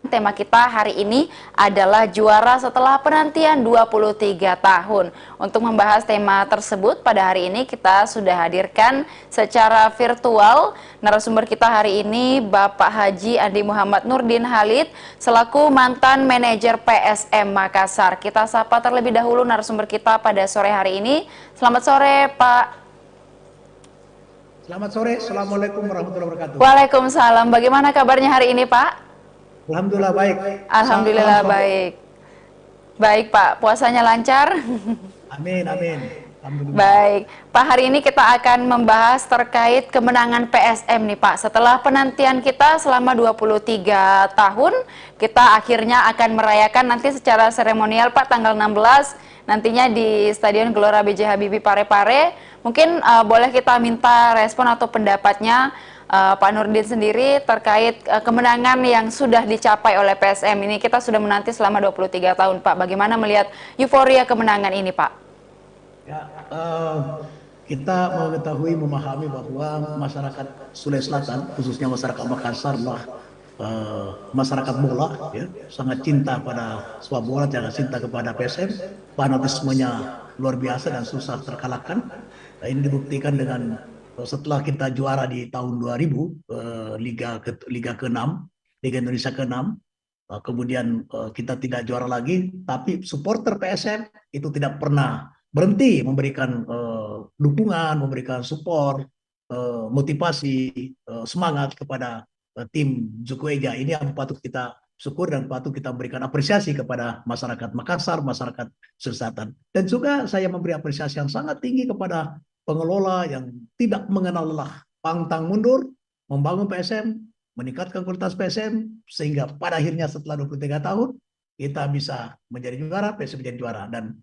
Tema kita hari ini adalah juara setelah penantian 23 tahun. Untuk membahas tema tersebut, pada hari ini kita sudah hadirkan secara virtual narasumber kita hari ini, Bapak Haji Andi Muhammad Nurdin Halid, selaku mantan manajer PSM Makassar. Kita sapa terlebih dahulu narasumber kita pada sore hari ini. Selamat sore, Pak. Selamat sore, Assalamualaikum warahmatullahi wabarakatuh. Waalaikumsalam. Bagaimana kabarnya hari ini, Pak? Alhamdulillah baik. Alhamdulillah baik. Baik, Pak. Puasanya lancar? Amin, amin. Alhamdulillah. Baik. Pak, hari ini kita akan membahas terkait kemenangan PSM nih, Pak. Setelah penantian kita selama 23 tahun, kita akhirnya akan merayakan nanti secara seremonial, Pak, tanggal 16 nantinya di Stadion Gelora B.J. Habibie Parepare. Mungkin boleh kita minta respon atau pendapatnya Pak Nurdin sendiri terkait kemenangan yang sudah dicapai oleh PSM ini. Kita sudah menanti selama 23 tahun, Pak. Bagaimana melihat euforia kemenangan ini, Pak? Ya, kita mengetahui, memahami bahwa masyarakat Sulawesi Selatan, khususnya masyarakat Makassar, masyarakat bola, ya, sangat cinta pada sepak bola, sangat cinta kepada PSM. Fanatismenya luar biasa dan susah terkalahkan. Ini dibuktikan dengan setelah kita juara di tahun 2000, Liga ke-6, Liga Indonesia ke-6, kemudian kita tidak juara lagi, tapi supporter PSM itu tidak pernah berhenti memberikan dukungan, memberikan support, motivasi, semangat kepada tim Juku Eja. Ini yang patut kita syukur dan patut kita berikan apresiasi kepada masyarakat Makassar, masyarakat Selatan. Dan juga saya memberi apresiasi yang sangat tinggi kepada pengelola yang tidak mengenal lelah, pantang mundur, membangun PSM, meningkatkan kualitas PSM, sehingga pada akhirnya setelah 23 tahun, kita bisa menjadi juara, PSM menjadi juara. Dan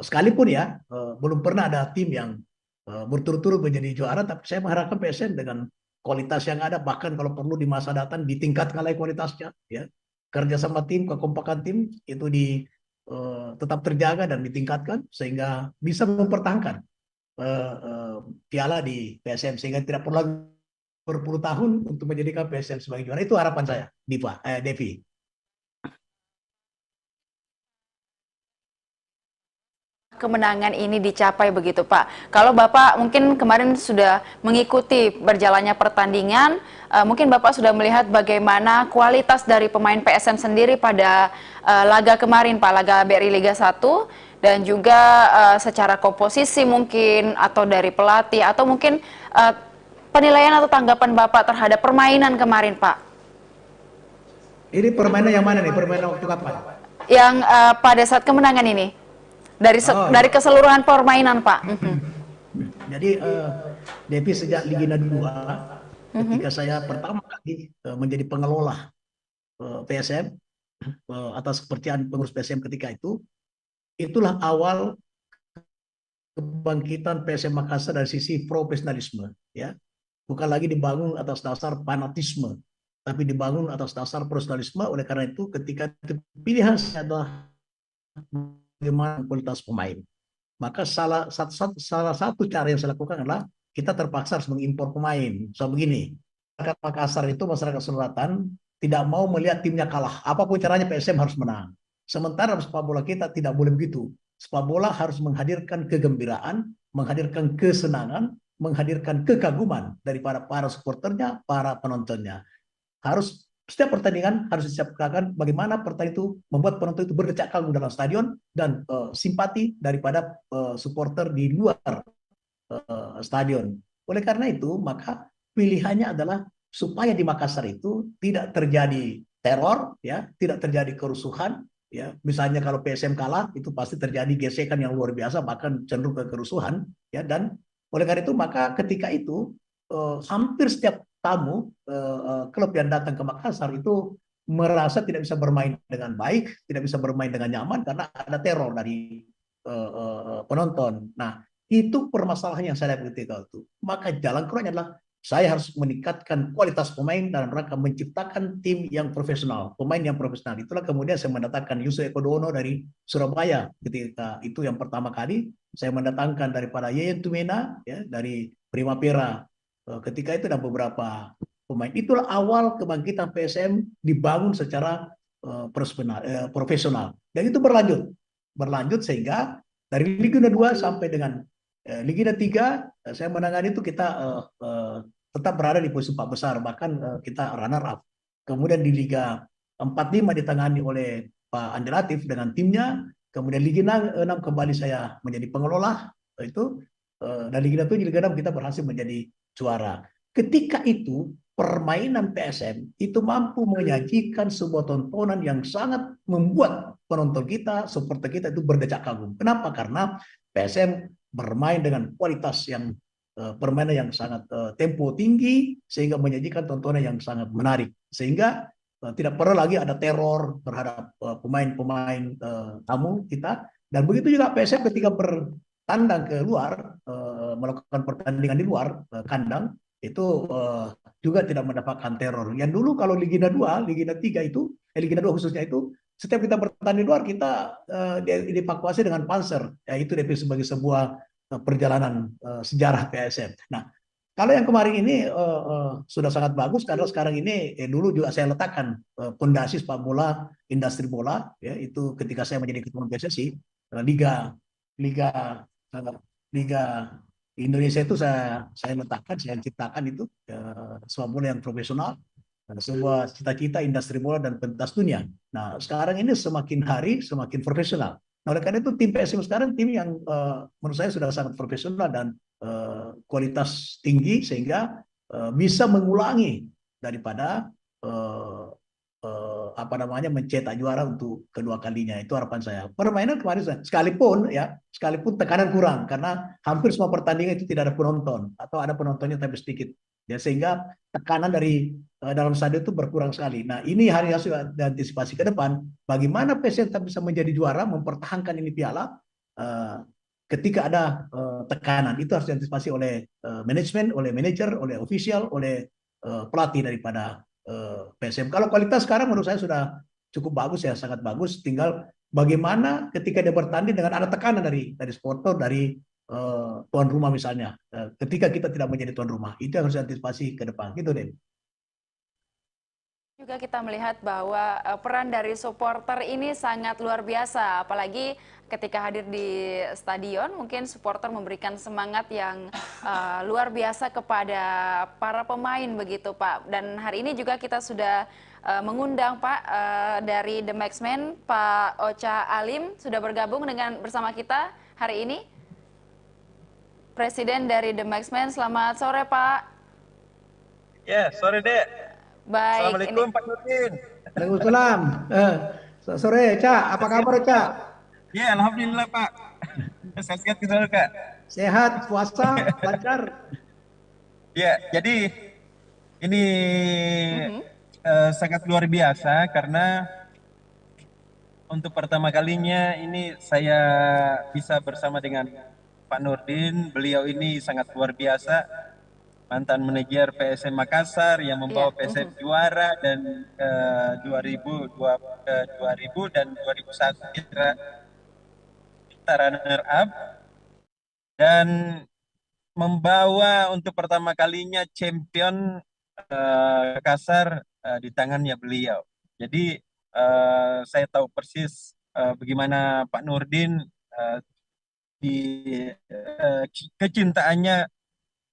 sekalipun ya, belum pernah ada tim yang berturut-turut menjadi juara, tapi saya mengharapkan PSM dengan kualitas yang ada, bahkan kalau perlu di masa datang ditingkatkan lagi kualitasnya, ya. Kerjasama tim, kekompakan tim, itu tetap terjaga dan ditingkatkan, sehingga bisa mempertahankan piala di PSM sehingga tidak perlu berpuluh tahun untuk menjadikan PSM sebagai juara. Itu harapan saya, Devi. Kemenangan ini dicapai begitu, Pak. Kalau Bapak mungkin kemarin sudah mengikuti berjalannya pertandingan, mungkin Bapak sudah melihat bagaimana kualitas dari pemain PSM sendiri pada laga kemarin, Pak, laga BRI Liga 1, dan juga secara komposisi mungkin, atau dari pelatih, atau mungkin penilaian atau tanggapan Bapak terhadap permainan kemarin, Pak. Ini permainan yang mana nih? Permainan waktu kapan? Yang pada saat kemenangan ini. Dari keseluruhan permainan, Pak. Jadi Devi sejak Liga 2, ketika saya pertama kali menjadi pengelola PSM atas kepercayaan pengurus PSM ketika itu, itulah awal kebangkitan PSM Makassar dari sisi profesionalisme, ya. Bukan lagi dibangun atas dasar fanatisme, tapi dibangun atas dasar profesionalisme. Oleh karena itu, ketika pilihan saya adalah bagaimana kualitas pemain, maka salah satu cara yang saya lakukan adalah kita terpaksa harus mengimpor pemain. So begini, masyarakat Makassar itu, masyarakat Selatan, tidak mau melihat timnya kalah. Apapun caranya PSM harus menang. Sementara sepak bola kita tidak boleh begitu. Sepak bola harus menghadirkan kegembiraan, menghadirkan kesenangan, menghadirkan kekaguman daripada para supporternya, para penontonnya. Harus setiap pertandingan harus disiapkan bagaimana pertandingan itu membuat penonton itu berdecak kagum dalam stadion dan simpati daripada supporter di luar stadion. Oleh karena itu, maka pilihannya adalah supaya di Makassar itu tidak terjadi teror, ya, tidak terjadi kerusuhan, ya. Misalnya kalau PSM kalah, itu pasti terjadi gesekan yang luar biasa, bahkan cenderung ke kerusuhan, ya. Dan oleh karena itu, maka ketika itu hampir setiap tamu klub yang datang ke Makassar itu merasa tidak bisa bermain dengan baik, tidak bisa bermain dengan nyaman karena ada teror dari penonton. Nah, itu permasalahan yang saya lihat ketika itu. Maka jalan keluarnya adalah saya harus meningkatkan kualitas pemain dalam rangka menciptakan tim yang profesional, pemain yang profesional. Itulah kemudian saya mendatangkan Yusuf Ekodono dari Surabaya ketika itu yang pertama kali. Saya mendatangkan daripada Yeyen Tumena ya, dari Primavera ketika itu ada beberapa pemain. Itulah awal kebangkitan PSM dibangun secara profesional. Dan itu berlanjut. Berlanjut sehingga dari Liga 2 sampai dengan Liga 3, saya menangani itu kita tetap berada di posisi 4 besar. Bahkan kita runner up. Kemudian di Liga 4-5 ditangani oleh Pak Andi Latif dengan timnya. Kemudian Liga 6 kembali saya menjadi pengelola. Itu dan Liga 7, Liga 6 kita berhasil menjadi juara. Ketika itu permainan PSM itu mampu menyajikan sebuah tontonan yang sangat membuat penonton kita, supporter kita itu berdecak kagum. Kenapa? Karena PSM bermain dengan kualitas yang permainan yang sangat tempo tinggi sehingga menyajikan tontonan yang sangat menarik. Sehingga tidak perlu lagi ada teror terhadap pemain-pemain tamu kita. Dan begitu juga PSM ketika bertandang ke luar, melakukan pertandingan di luar kandang, itu juga tidak mendapatkan teror. Yang dulu kalau Liga 2, Liga 3 itu, Liga 2 khususnya itu, setiap kita bertanding di luar kita dievakuasi dengan panser. Ya, itu sebagai sebuah perjalanan sejarah PSM. Nah, kalau yang kemarin ini sudah sangat bagus karena sekarang ini dulu juga saya letakkan pondasi sepak bola, industri bola, ya itu ketika saya menjadi ketua PSSI, liga liga liga Indonesia itu saya letakkan, saya ciptakan itu sepak bola yang profesional, sebuah cita-cita industri bola dan pentas dunia. Nah, sekarang ini semakin hari semakin profesional. Nah, oleh karena itu tim PSM sekarang tim yang menurut saya sudah sangat profesional dan kualitas tinggi sehingga bisa mengulangi daripada apa namanya mencetak juara untuk kedua kalinya. Itu harapan saya. Permainan kemarin sekalipun tekanan kurang karena hampir semua pertandingan itu tidak ada penonton atau ada penontonnya tapi sedikit. Ya, sehingga tekanan dari dalam stadion itu berkurang sekali. Nah, ini hari harus diantisipasi ke depan. Bagaimana PSM tetap bisa menjadi juara, mempertahankan ini piala ketika ada tekanan. Itu harus diantisipasi oleh manajemen, oleh manajer, oleh official, oleh pelatih daripada PSM. Kalau kualitas sekarang menurut saya sudah cukup bagus ya, sangat bagus. Tinggal bagaimana ketika dia bertanding dengan ada tekanan dari supporter, dari tuan rumah misalnya. Ketika kita tidak menjadi tuan rumah, itu yang harus diantisipasi ke depan. Gitu deh. Juga kita melihat bahwa peran dari supporter ini sangat luar biasa, apalagi ketika hadir di stadion, mungkin supporter memberikan semangat yang luar biasa kepada para pemain begitu Pak. Dan hari ini juga kita sudah mengundang Pak dari The Maxman, Pak Ocha Alim sudah bergabung bersama kita hari ini. Presiden dari The Maxman, selamat sore Pak. Ya, sore Dek. Baik, Assalamualaikum Pak Nurdin. Waalaikumsalam. Sore, Cak. Apa kabar, Cak? Ya, Alhamdulillah Pak. Sehat-sehat kita Kak. Sehat, puasa, lancar. Ya, jadi ini sangat luar biasa karena untuk pertama kalinya ini saya bisa bersama dengan Pak Nurdin. Beliau ini sangat luar biasa, mantan manajer PSM Makassar yang membawa PSM juara dan 2000 dan 2001 kita runner up dan membawa untuk pertama kalinya champion Makassar di tangannya beliau. Jadi saya tahu persis bagaimana Pak Nurdin di kecintaannya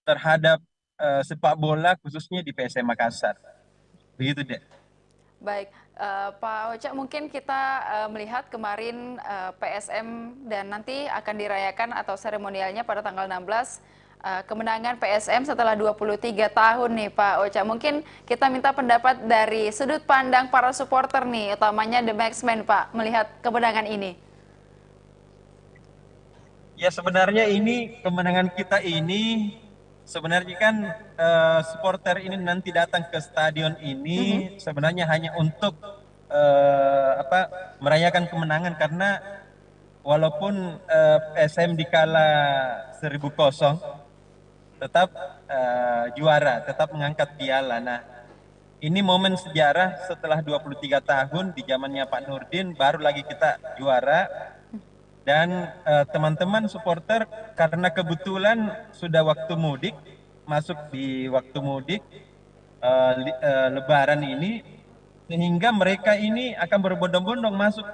terhadap sepak bola khususnya di PSM Makassar. Begitu deh. Baik, Pak Ocha, mungkin kita melihat kemarin PSM dan nanti akan dirayakan atau seremonialnya pada tanggal 16 kemenangan PSM setelah 23 tahun nih Pak Ocha. Mungkin kita minta pendapat dari sudut pandang para supporter nih, utamanya The Maxman Pak, melihat kemenangan ini. Ya sebenarnya ini kemenangan kita ini sebenarnya kan supporter ini nanti datang ke stadion ini sebenarnya hanya untuk merayakan kemenangan, karena walaupun PSM dikala 1000-0 tetap juara, tetap mengangkat piala. Nah, ini momen sejarah setelah 23 tahun di zamannya Pak Nurdin baru lagi kita juara. Dan teman-teman supporter karena kebetulan sudah waktu mudik, masuk di waktu mudik Lebaran ini, sehingga mereka ini akan berbondong-bondong masuk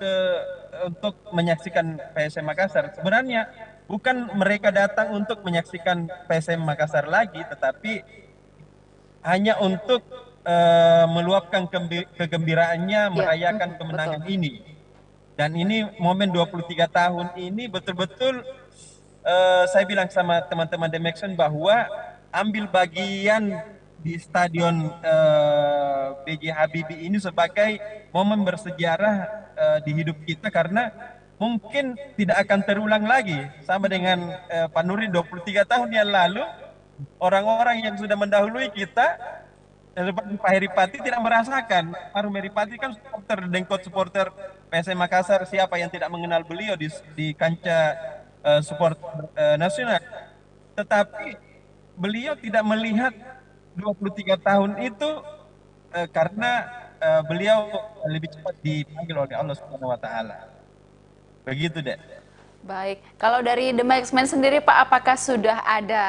untuk menyaksikan PSM Makassar. Sebenarnya bukan mereka datang untuk menyaksikan PSM Makassar lagi, tetapi hanya untuk meluapkan kegembiraannya merayakan kemenangan ini. Dan ini momen 23 tahun ini betul-betul saya bilang sama teman-teman The Maxon bahwa ambil bagian di stadion B.J. Habibie ini sebagai momen bersejarah di hidup kita, karena mungkin tidak akan terulang lagi sama dengan Pak Nurdin 23 tahun yang lalu. Orang-orang yang sudah mendahului kita seperti Pak Heripati tidak merasakan. Pak Heripati kan supporter Dengkot, supporter PSM Makassar, siapa yang tidak mengenal beliau di kancah supporter nasional. Tetapi beliau tidak melihat 23 tahun itu karena beliau lebih cepat dipanggil oleh Allah Subhanahu wa taala. Begitu, Dek. Baik, kalau dari The Maxman sendiri Pak, apakah sudah ada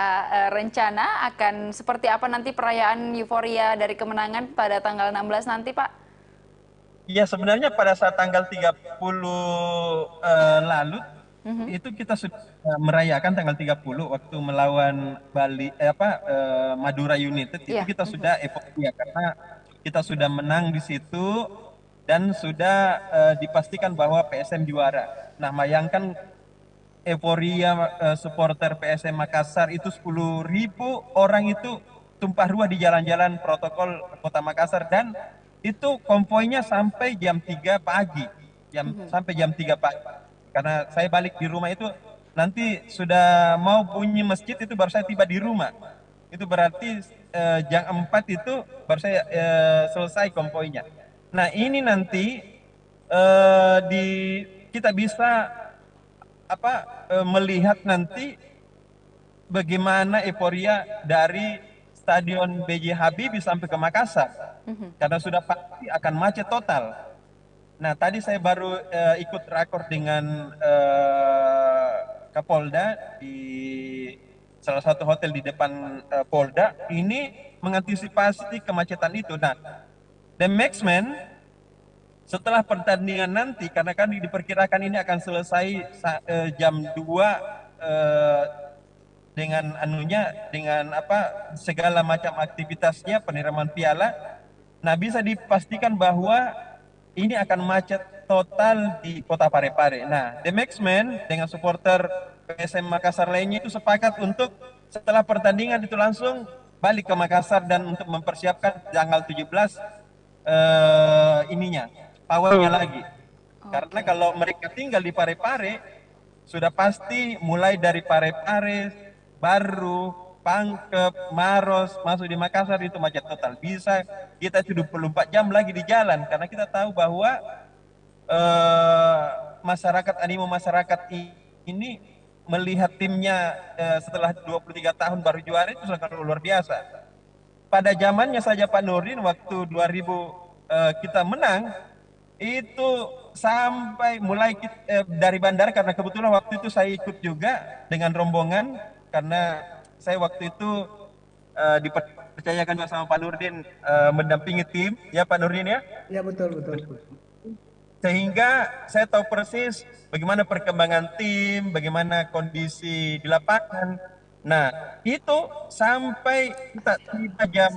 rencana akan seperti apa nanti perayaan euforia dari kemenangan pada tanggal 16 nanti Pak? Ya, sebenarnya pada saat tanggal 30 lalu itu kita sudah merayakan tanggal 30 waktu melawan Madura United, itu kita sudah euforia karena kita sudah menang di situ dan sudah dipastikan bahwa PSM juara. Nah, bayangkan euforia supporter PSM Makassar itu 10.000 orang itu tumpah ruah di jalan-jalan protokol Kota Makassar, dan itu konvoinya sampai jam 3 pagi. Sampai jam 3 pagi. Karena saya balik di rumah itu nanti sudah mau bunyi masjid itu baru saya tiba di rumah. Itu berarti jam 4 itu baru saya selesai konvoinya. Nah, ini nanti kita bisa melihat nanti bagaimana euforia dari Stadion B.J. Habibie sampai ke Makassar, karena sudah pasti akan macet total. Nah, tadi saya baru ikut rakor dengan Kapolda di salah satu hotel di depan Polda, ini mengantisipasi kemacetan itu. Nah, The Maxman setelah pertandingan nanti, karena kan diperkirakan ini akan selesai jam 2 dengan segala macam aktivitasnya, penerimaan piala. Nah, bisa dipastikan bahwa ini akan macet total di Kota Parepare. Nah, The Maxman dengan supporter PSM Makassar lainnya itu sepakat untuk setelah pertandingan itu langsung balik ke Makassar dan untuk mempersiapkan tanggal 17 pawainya lagi. Karena kalau mereka tinggal di Parepare, sudah pasti mulai dari Parepare, Baru, Pangkep, Maros, masuk di Makassar itu macet total. Bisa kita 24 jam lagi di jalan, karena kita tahu bahwa animo masyarakat ini melihat timnya setelah 23 tahun baru juara itu sangat luar biasa. Pada zamannya saja Pak Nurdin waktu 2000 kita menang, itu sampai mulai dari bandara, karena kebetulan waktu itu saya ikut juga dengan rombongan, karena saya waktu itu dipercayakan sama Pak Nurdin mendampingi tim, ya Pak Nurdin ya? Ya, betul. Sehingga saya tahu persis bagaimana perkembangan tim, bagaimana kondisi di lapangan. Nah, itu sampai kita tiba jam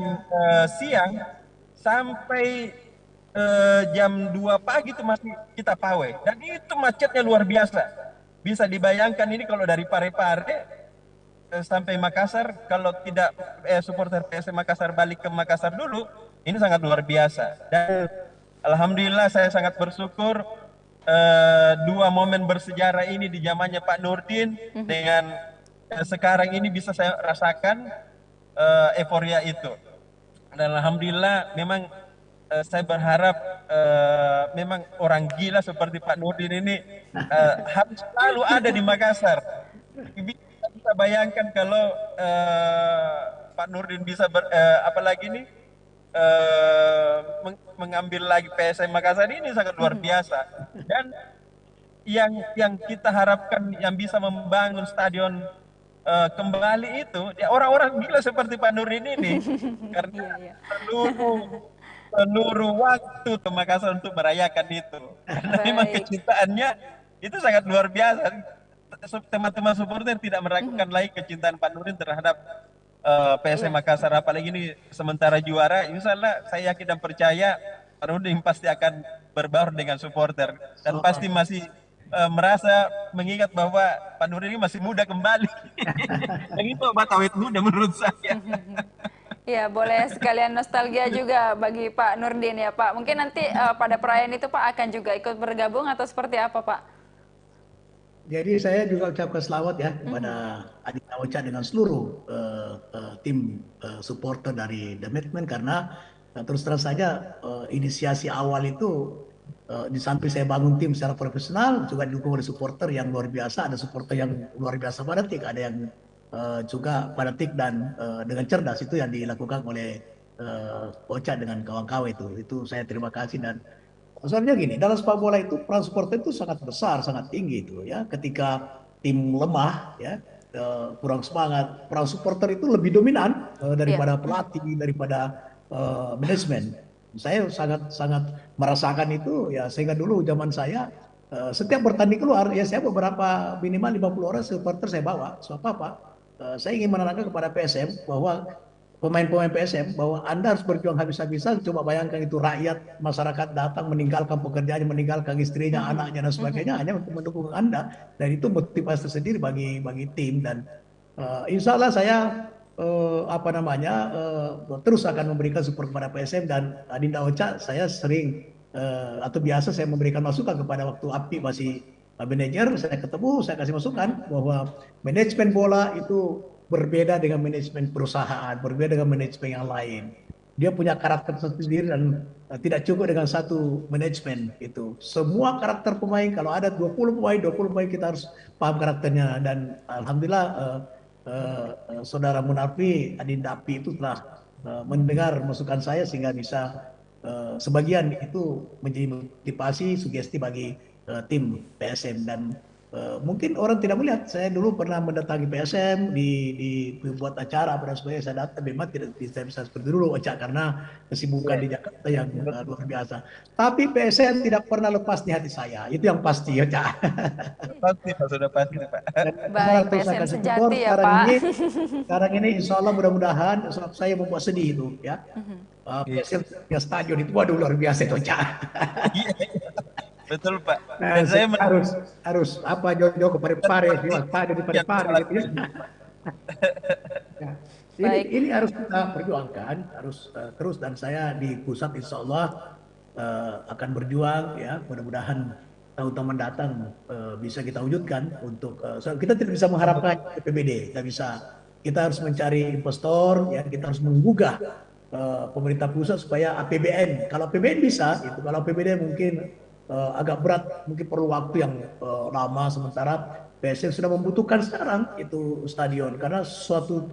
siang, sampai jam 2 pagi itu masih kita pawai. Dan itu macetnya luar biasa. Bisa dibayangkan ini kalau dari Parepare sampai Makassar, kalau tidak supporter PSM Makassar balik ke Makassar dulu, ini sangat luar biasa. Dan alhamdulillah saya sangat bersyukur dua momen bersejarah ini di zamannya Pak Nurdin dengan sekarang ini bisa saya rasakan euforia itu. Dan alhamdulillah memang saya berharap memang orang gila seperti Pak Nurdin ini harus selalu ada di Makassar. Bisa, bisa bayangkan kalau Pak Nurdin bisa apalagi nih mengambil lagi PSM Makassar ini sangat luar biasa. Dan yang kita harapkan yang bisa membangun stadion kembali itu ya orang-orang gila seperti Pak Nurdin ini, karena Iya, iya. seluruh seluruh waktu ke Makassar untuk merayakan itu, karena memang Baik. kecintaannya itu sangat luar biasa. Teman-teman supporter tidak meragukan lagi kecintaan Pak Nurdin terhadap PSM Iya. Makassar, apalagi ini sementara juara. Insya Allah saya yakin dan percaya Pak Nurdin pasti akan berbaur dengan supporter dan pasti masih merasa mengingat bahwa Pak Nurdin ini masih muda kembali. Yang itu obat awet muda menurut saya. Ya, boleh sekalian nostalgia juga bagi Pak Nurdin ya Pak. Mungkin nanti pada perayaan itu Pak akan juga ikut bergabung atau seperti apa Pak? Jadi saya juga ucapkan selamat ya kepada Adinda Ocha dengan seluruh tim supporter dari The Movement, karena terus terang saja inisiasi awal itu di samping saya bangun tim secara profesional juga didukung oleh supporter yang luar biasa. Ada supporter yang luar biasa fanatik, ada yang juga fanatik dan dengan cerdas. Itu yang dilakukan oleh Ocha dengan kawan-kawan itu saya terima kasih. Dan soalnya gini, dalam sepak bola itu peran supporter itu sangat besar, sangat tinggi itu ya. Ketika tim lemah ya, kurang semangat, peran supporter itu lebih dominan Iya. daripada pelatih, daripada manajemen. Saya sangat sangat merasakan itu ya, sehingga dulu zaman saya setiap bertanding keluar ya, saya beberapa minimal 50 orang supporter saya bawa. So apa? Saya ingin menerangkan kepada PSM bahwa pemain-pemain PSM bahwa Anda harus berjuang habis-habisan. Coba bayangkan itu rakyat, masyarakat datang meninggalkan pekerjaannya, meninggalkan istrinya, anaknya dan sebagainya hanya untuk mendukung Anda. Dan itu motivasi tersendiri bagi tim. Dan insya Allah saya terus akan memberikan support kepada PSM. Dan Adinda Ocha saya sering atau biasa saya memberikan masukan kepada waktu Api masih manajer, saya ketemu, saya kasih masukan bahwa manajemen bola itu berbeda dengan manajemen perusahaan, berbeda dengan manajemen yang lain. Dia punya karakter sendiri dan tidak cukup dengan satu manajemen itu. Semua karakter pemain, kalau ada 20 pemain, 20 pemain kita harus paham karakternya. Dan alhamdulillah saudara Munarfi, Adinda Api itu telah mendengar masukan saya sehingga bisa sebagian itu menjadi motivasi, sugesti bagi tim PSM. Dan mungkin orang tidak melihat, saya dulu pernah mendatangi PSM di buat acara pada sebagainya, saya datang, memang tidak bisa seperti dulu Ocha karena kesibukan di Jakarta yang luar biasa. Tapi PSM tidak pernah lepas di hati saya, itu yang pasti Ocha. Pasti Pak, sudah pasti Pak. Dan Baik, terus saya PSM kasih support sejati ya Pak. sekarang ini insya Allah mudah-mudahan, sebab saya membuat sedih itu ya. Iya, PSM punya stadion itu waduh luar biasa itu Ocha. iya, betul Pak. Nah, Dan saya harus apa jauh-jauh ke Parepare, ada di yang Parepare salah gitu ya. Ya, Baik. ini harus kita perjuangkan, harus terus. Dan saya di pusat insya Allah akan berjuang ya, mudah-mudahan tahun-tahun mendatang bisa kita wujudkan untuk kita tidak bisa mengharapkan PBD, tidak bisa. Kita harus mencari investor ya, kita harus menggugah pemerintah pusat supaya APBN. Kalau APBN bisa, itu kalau APBD mungkin agak berat, mungkin perlu waktu yang lama. Sementara PSM sudah membutuhkan sekarang itu stadion, karena suatu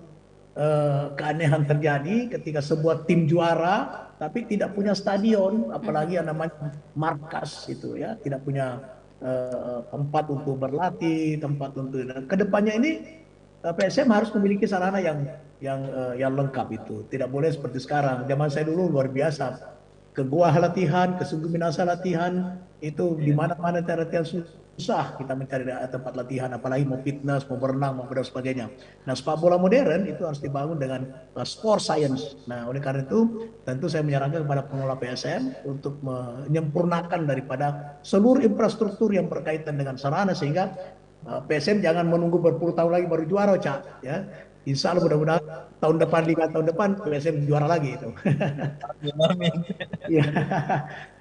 keanehan terjadi ketika sebuah tim juara tapi tidak punya stadion, apalagi yang namanya markas itu ya, tidak punya tempat untuk berlatih, tempat untuk kedepannya ini. PSM harus memiliki sarana yang lengkap itu. Tidak boleh seperti sekarang. Zaman saya dulu luar biasa. Ke gua latihan, ke Sungguh Minasa latihan, itu di mana-mana latihan susah kita mencari tempat latihan, apalagi mau fitness, mau berenang, mau dan sebagainya. Nah, sepak bola modern itu harus dibangun dengan sport science. Nah, oleh karena itu tentu saya menyarankan kepada pengelola PSM untuk menyempurnakan daripada seluruh infrastruktur yang berkaitan dengan sarana, sehingga PSM jangan menunggu berpuluh tahun lagi baru juara, Cak. Ya, insya Allah mudah-mudahan tahun depan, 5 tahun depan PSM juara lagi itu. amin. Ya,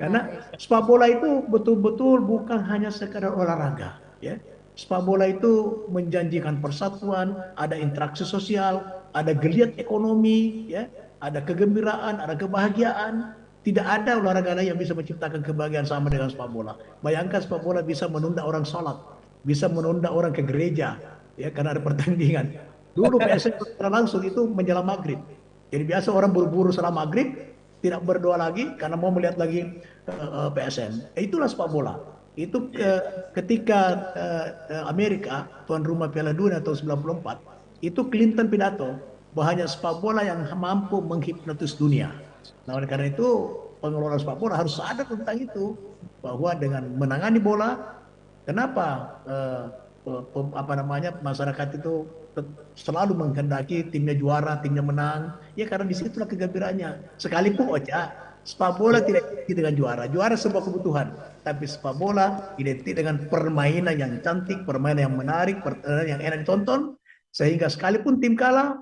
karena Baik. sepak bola itu betul-betul bukan hanya sekadar olahraga, ya. Sepak bola itu menjanjikan persatuan, ada interaksi sosial, ada geliat ekonomi, ya, ada kegembiraan, ada kebahagiaan. Tidak ada olahraga lain yang bisa menciptakan kebahagiaan sama dengan sepak bola. Bayangkan sepak bola bisa menunda orang sholat, bisa menunda orang ke gereja, ya karena ada pertandingan. Dulu PSM secara langsung itu menjelang maghrib. Jadi biasa orang buru-buru setelah maghrib, tidak berdoa lagi karena mau melihat lagi PSM. Itulah sepak bola. Itu ketika Amerika tuan rumah Piala Dunia tahun 94, itu Clinton pidato bahwa hanya sepak bola yang mampu menghipnotis dunia. Nah, oleh karena itu pengelola sepak bola harus sadar tentang itu, bahwa dengan menangani bola, kenapa apa namanya masyarakat itu selalu menghendaki timnya juara, timnya menang, ya karena disitulah kegembiraannya. Sekalipun Ocha, sepak bola tidak identik dengan juara, juara sebuah kebutuhan, tapi sepak bola identik dengan permainan yang cantik, permainan yang menarik, permainan yang enak ditonton, sehingga sekalipun tim kalah,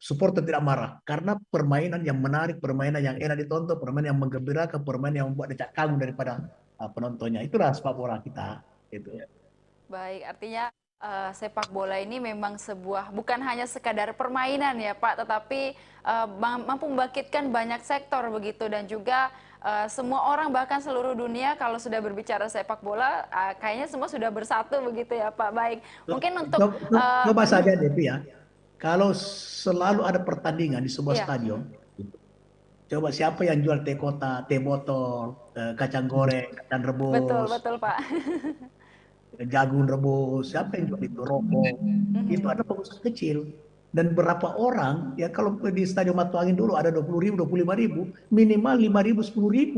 supporter tidak marah karena permainan yang menarik, permainan yang enak ditonton, permainan yang menggembirakan, permainan yang membuat decak kagum daripada penontonnya. Itulah sepak bola kita. Itu. Baik, artinya sepak bola ini memang bukan hanya sekadar permainan ya Pak, tetapi mampu membangkitkan banyak sektor begitu, dan juga semua orang bahkan seluruh dunia kalau sudah berbicara sepak bola kayaknya semua sudah bersatu begitu ya Pak. Baik, mungkin untuk Coba saja Devi ya, kalau selalu ada pertandingan di sebuah iya, stadion, coba siapa yang jual teh kota, teh botol, kacang goreng, kacang betul rebus, betul Pak. jagung rebus, siapa yang jual itu, rokok, itu ada pengusaha kecil. Dan berapa orang, ya kalau di Stadion Matuangin dulu ada 20.000, 25.000, minimal 5.000,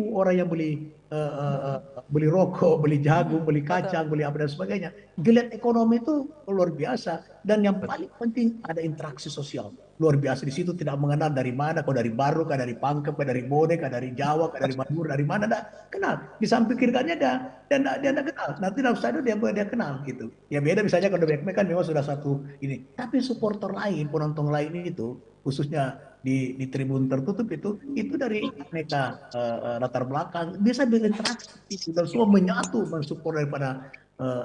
10.000 orang yang beli rokok, beli jagung, beli Betul. kacang, beli apa dan sebagainya. Geliat ekonomi itu luar biasa. Dan yang paling penting ada interaksi sosial. Luar biasa di situ, tidak mengenal dari mana, kau dari Baru, kau dari Pangkep, kau dari Bone, kau dari Jawa, kau dari Madura, dari mana, tidak kenal. Di samping kiri kanannya ada, dan dia tidak kenal. Nanti dalam stadion dia kenal gitu. Ya beda misalnya kalau Backman kan memang sudah satu ini. Tapi supporter lain, penonton lain itu, khususnya di tribun tertutup itu dari aneka latar belakang bisa berinteraksi dan semua menyatu mensupport daripada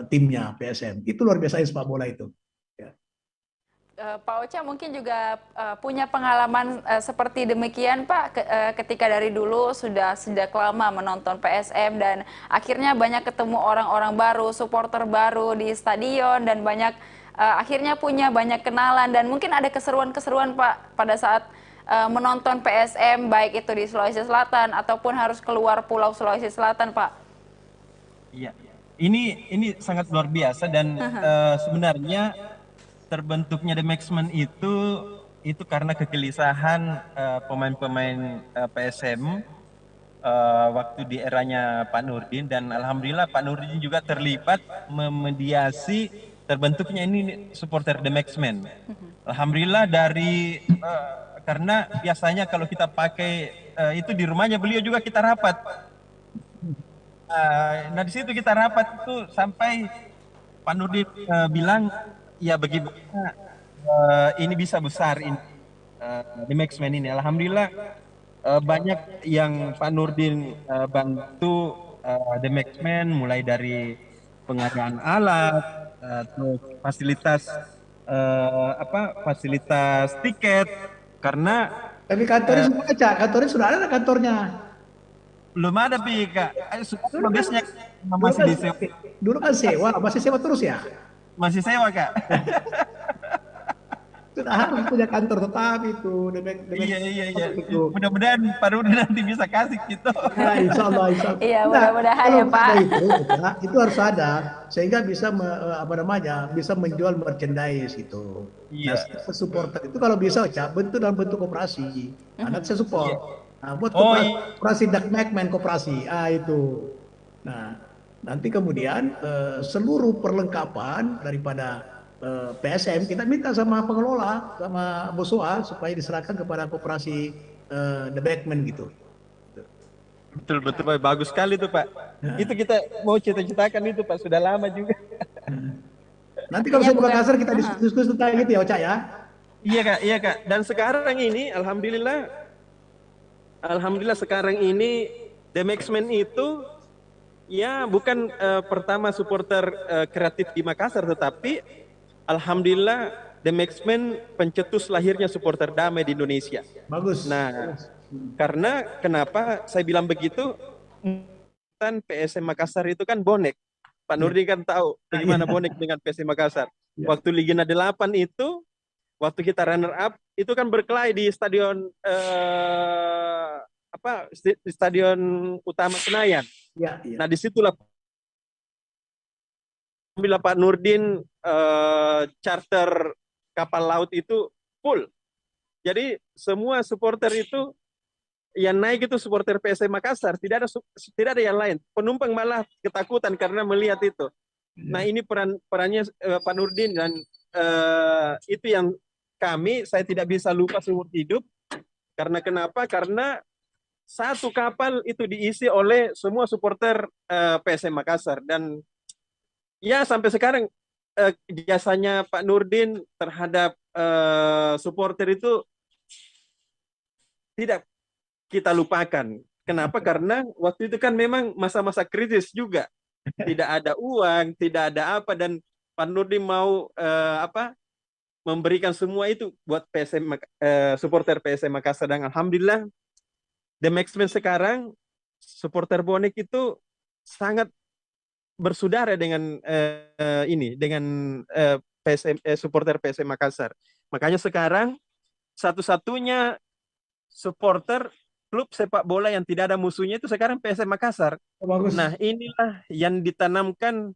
timnya PSM. Itu luar biasa sepak bola itu. Ya. Pak Ocha mungkin juga punya pengalaman seperti demikian Pak, ketika dari dulu sudah sejak lama menonton PSM dan akhirnya banyak ketemu orang-orang baru, supporter baru di stadion, dan banyak akhirnya punya banyak kenalan, dan mungkin ada keseruan-keseruan Pak pada saat menonton PSM, baik itu di Sulawesi Selatan ataupun harus keluar pulau Sulawesi Selatan Pak. Iya, ini sangat luar biasa dan sebenarnya terbentuknya The Maxman itu karena kegelisahan pemain-pemain PSM waktu di eranya Pak Nurdin, dan alhamdulillah Pak Nurdin juga terlibat memediasi terbentuknya ini supporter The Maxman. Alhamdulillah dari karena biasanya kalau kita pakai itu di rumahnya beliau juga kita rapat. Nah di situ kita rapat itu sampai Pak Nurdin bilang ya bagaimana ini bisa besar ini di Maxman ini. Alhamdulillah banyak yang Pak Nurdin bantu The Maxman, mulai dari pengadaan alat, terus fasilitas fasilitas tiket, karena Tapi kantornya sudah ada, kantornya sudah ada kantornya. belum ada Kak. Dulu kan, Biasanya dulu masih kan, disewa, dulu kan sewa, masih sewa terus ya. masih sewa Kak. Sudah harus punya kantor tetap itu. Iya. Itu. Mudah-mudahan Pak Rudi nanti bisa kasih gitu. Nah, insya Allah, insya Allah. Iya, Nah, mudah-mudahan kalau ya Pak. ada itu harus ada sehingga bisa apa namanya, bisa menjual merchandise itu. Nah, Iya. supporter itu kalau bisa Cak, bentuk dalam bentuk koperasi. Nanti saya support. Iya. Nah, buat Oh koperasi Duck Macman koperasi. Itu. Nah, nanti kemudian seluruh perlengkapan daripada PSM kita minta sama pengelola, sama Boswa supaya diserahkan kepada koperasi The Backman gitu. betul Pak, bagus sekali tuh Pak. Itu kita mau cita-citakan itu Pak, sudah lama juga. Nanti kalau saya ke Makassar kita diskusi tentang itu ya Oca ya. Iya Kak. Dan sekarang ini alhamdulillah sekarang ini The Maxman itu ya bukan pertama supporter kreatif di Makassar, tetapi alhamdulillah The Maxman pencetus lahirnya supporter damai di Indonesia. Bagus. Nah, karena kenapa saya bilang begitu? Kan PSM Makassar itu kan bonek. Pak Iya. Nurdin kan tahu Iya. bagaimana bonek dengan PSM Makassar. Iya. Waktu Liga 8 itu, waktu kita runner up, itu kan berkelahi di stadion di stadion utama Senayan. Iya. Iya. Nah, disitulah bila Pak Nurdin charter kapal laut itu full. Jadi semua supporter itu yang naik itu supporter PSM Makassar, tidak ada yang lain. Penumpang malah ketakutan karena melihat itu. Nah, ini perannya Pak Nurdin, dan itu yang saya tidak bisa lupa seumur hidup. Karena kenapa? Karena satu kapal itu diisi oleh semua supporter PSM Makassar, dan ya sampai sekarang jasanya Pak Nurdin terhadap supporter itu tidak kita lupakan. Kenapa? Karena waktu itu kan memang masa-masa krisis juga. Tidak ada uang, tidak ada apa, dan Pak Nurdin mau memberikan semua itu buat supporter PSM Makassar, dan alhamdulillah The Maxman sekarang supporter bonek itu sangat bersaudara dengan supporter PSM Makassar. Makanya sekarang satu-satunya supporter klub sepak bola yang tidak ada musuhnya itu sekarang PSM Makassar. Bagus. Nah, inilah yang ditanamkan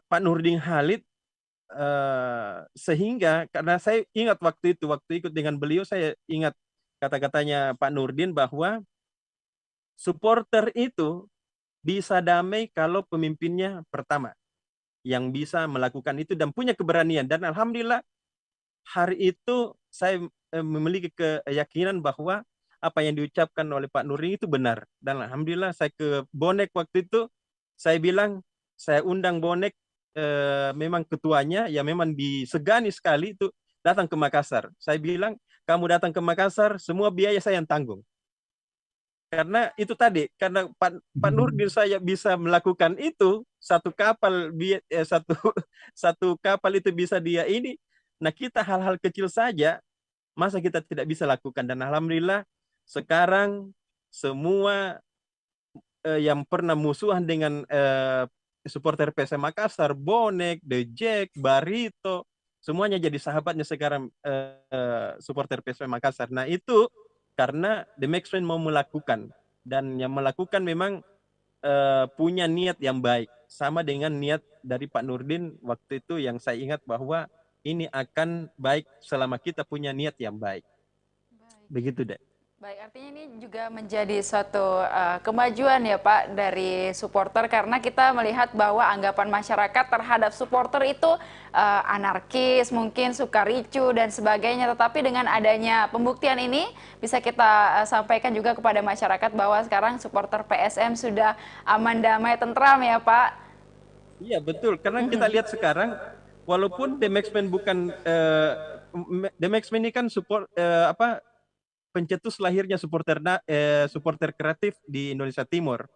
Pak Nurdin Halid, sehingga karena saya ingat waktu ikut dengan beliau, saya ingat kata-katanya Pak Nurdin bahwa supporter itu bisa damai kalau pemimpinnya pertama yang bisa melakukan itu dan punya keberanian. Dan alhamdulillah hari itu saya memiliki keyakinan bahwa apa yang diucapkan oleh Pak Nurdin itu benar. Dan alhamdulillah saya ke bonek waktu itu, saya bilang saya undang bonek, memang ketuanya ya memang disegani sekali itu datang ke Makassar. Saya bilang kamu datang ke Makassar, semua biaya saya yang tanggung. Karena itu tadi, karena Pak Nurdin saya bisa melakukan itu, satu kapal satu kapal itu bisa dia ini. Nah, kita hal-hal kecil saja masa kita tidak bisa lakukan, dan alhamdulillah sekarang semua yang pernah musuhan dengan supporter PSM Makassar, Bonek, The Jack, Barito, semuanya jadi sahabatnya sekarang supporter PSM Makassar. Nah, itu karena The Maxman mau melakukan, dan yang melakukan memang punya niat yang baik, sama dengan niat dari Pak Nurdin waktu itu yang saya ingat bahwa ini akan baik selama kita punya niat yang baik. Begitu deh. Baik, artinya ini juga menjadi suatu kemajuan ya Pak dari supporter, karena kita melihat bahwa anggapan masyarakat terhadap supporter itu anarkis, mungkin suka ricu dan sebagainya. Tetapi dengan adanya pembuktian ini bisa kita sampaikan juga kepada masyarakat bahwa sekarang supporter PSM sudah aman, damai, tentram ya Pak. Iya betul, karena kita lihat sekarang walaupun The Maxman bukan The Maxman ini kan pencetus lahirnya supporter kreatif di Indonesia Timur.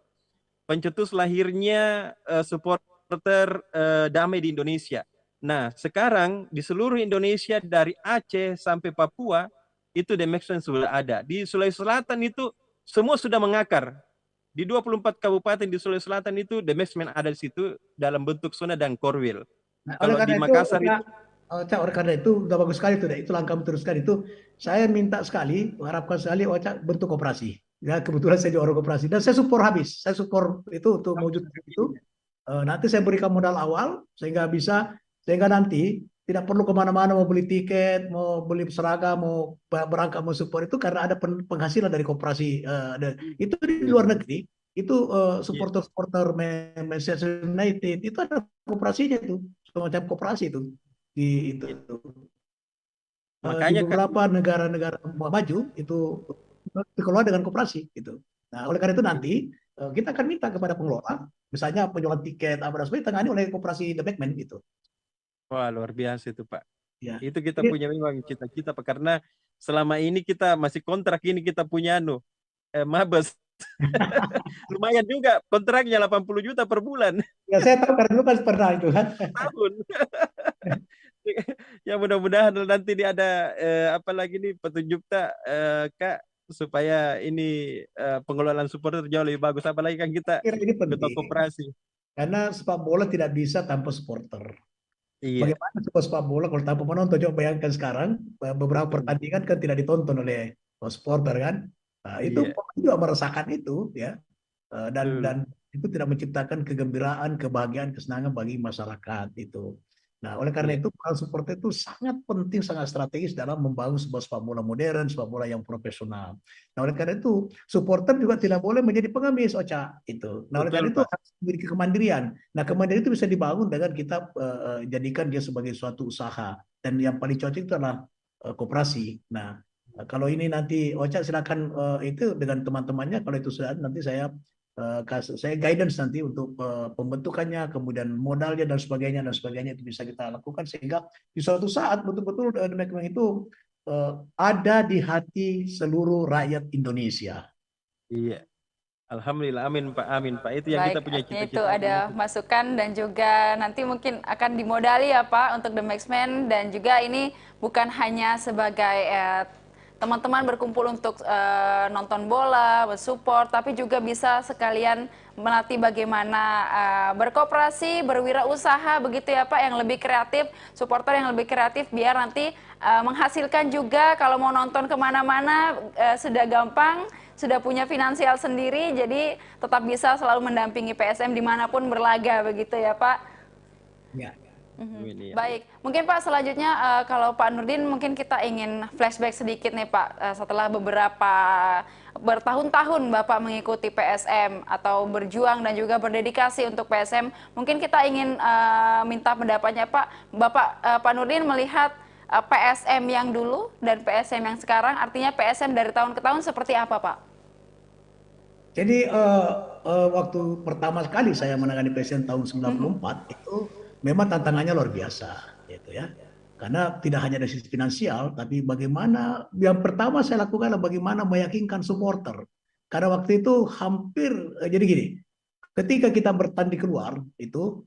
Pencetus lahirnya supporter damai di Indonesia. Nah, sekarang di seluruh Indonesia dari Aceh sampai Papua itu The Maxman sudah ada. Di Sulawesi Selatan itu semua sudah mengakar. Di 24 kabupaten di Sulawesi Selatan itu The Maxman ada di situ dalam bentuk zona dan korwil. Nah, Kalau di Makassar itu Oca, oleh karena itu udah bagus sekali itu langkah teruskan itu. Saya minta sekali, harapkan sekali Oca bentuk koperasi. Ya kebetulan saya juga orang koperasi dan saya support habis. Saya support itu untuk mewujudkan itu. Nanti saya berikan modal awal sehingga nanti tidak perlu kemana-mana mau beli tiket, mau beli seragam, mau berangkat mau support itu karena ada penghasilan dari koperasi. Itu di luar negeri itu supporter Manchester United itu ada koperasinya itu, semacam koperasi itu. Di makanya beberapa negara-negara maju itu dikelola dengan koperasi gitu. Nah, oleh karena itu nanti kita akan minta kepada pengelola, misalnya penjualan tiket apa dan sebagainya ditangani oleh koperasi The Backman gitu. wah luar biasa itu Pak. Ya. Itu kita punya memang cita-cita Pak, karena selama ini kita masih kontrak, ini kita punya mabes. Lumayan juga kontraknya 80 juta per bulan. Ya saya tahu karena dulu kan pernah itu kan. Tahun. Ya mudah-mudahan nanti dia ada apa lagi nih petunjuk tak Kak, supaya ini pengelolaan supporter jauh lebih bagus. Apalagi kan kita Kira ini ketua penting koperasi. karena sepak bola tidak bisa tanpa supporter. Iya, Bagaimana sepak bola kalau tanpa penonton? Coba bayangkan sekarang beberapa betul. pertandingan kan tidak ditonton oleh supporter kan. Nah, itu Iya, pemain juga merasakan itu ya. Dan betul. itu tidak menciptakan kegembiraan, kebahagiaan, kesenangan bagi masyarakat itu. Nah, oleh karena Iya, itu peran supporter itu sangat penting, sangat strategis dalam membangun sebuah sepak bola modern, sepak bola yang profesional. Nah, oleh karena itu supporter juga tidak boleh menjadi pengemis, Ocha itu. Nah, oleh betul karena itu Pak. harus memiliki kemandirian. Nah, kemandirian itu bisa dibangun dengan kita jadikan dia sebagai suatu usaha. Dan yang paling cocok itu adalah koperasi. Nah, kalau ini nanti Ocha silakan itu dengan teman-temannya. Kalau itu sudah nanti saya guidance nanti untuk pembentukannya, kemudian modalnya dan sebagainya itu bisa kita lakukan sehingga di suatu saat betul-betul Demikian itu ada di hati seluruh rakyat Indonesia. Iya. Alhamdulillah, amin Pak, amin Pak. Itu yang kita Baik, punya artinya itu cita-cita ada begitu. masukan dan juga nanti mungkin akan dimodali ya Pak untuk The Maxman, dan juga ini bukan hanya sebagai teman-teman berkumpul untuk nonton bola, bersupport, tapi juga bisa sekalian melatih bagaimana berkooperasi, berwirausaha begitu ya Pak, yang lebih kreatif, supporter yang lebih kreatif biar nanti menghasilkan juga kalau mau nonton kemana-mana sudah gampang, sudah punya finansial sendiri, jadi tetap bisa selalu mendampingi PSM dimanapun berlaga begitu ya Pak. Ya. Amin, iya. Baik, mungkin Pak selanjutnya kalau Pak Nurdin mungkin kita ingin flashback sedikit nih Pak, setelah beberapa bertahun-tahun Bapak mengikuti PSM atau berjuang dan juga berdedikasi untuk PSM, mungkin kita ingin minta pendapatnya Pak. Pak Nurdin melihat PSM yang dulu dan PSM yang sekarang, artinya PSM dari tahun ke tahun seperti apa Pak? Jadi waktu pertama kali saya menangani PSN tahun 94 itu memang tantangannya luar biasa, gitu ya. Karena tidak hanya dari sisi finansial, tapi bagaimana yang pertama saya lakukan adalah bagaimana meyakinkan supporter. Karena waktu itu hampir jadi gini, ketika kita bertanding keluar itu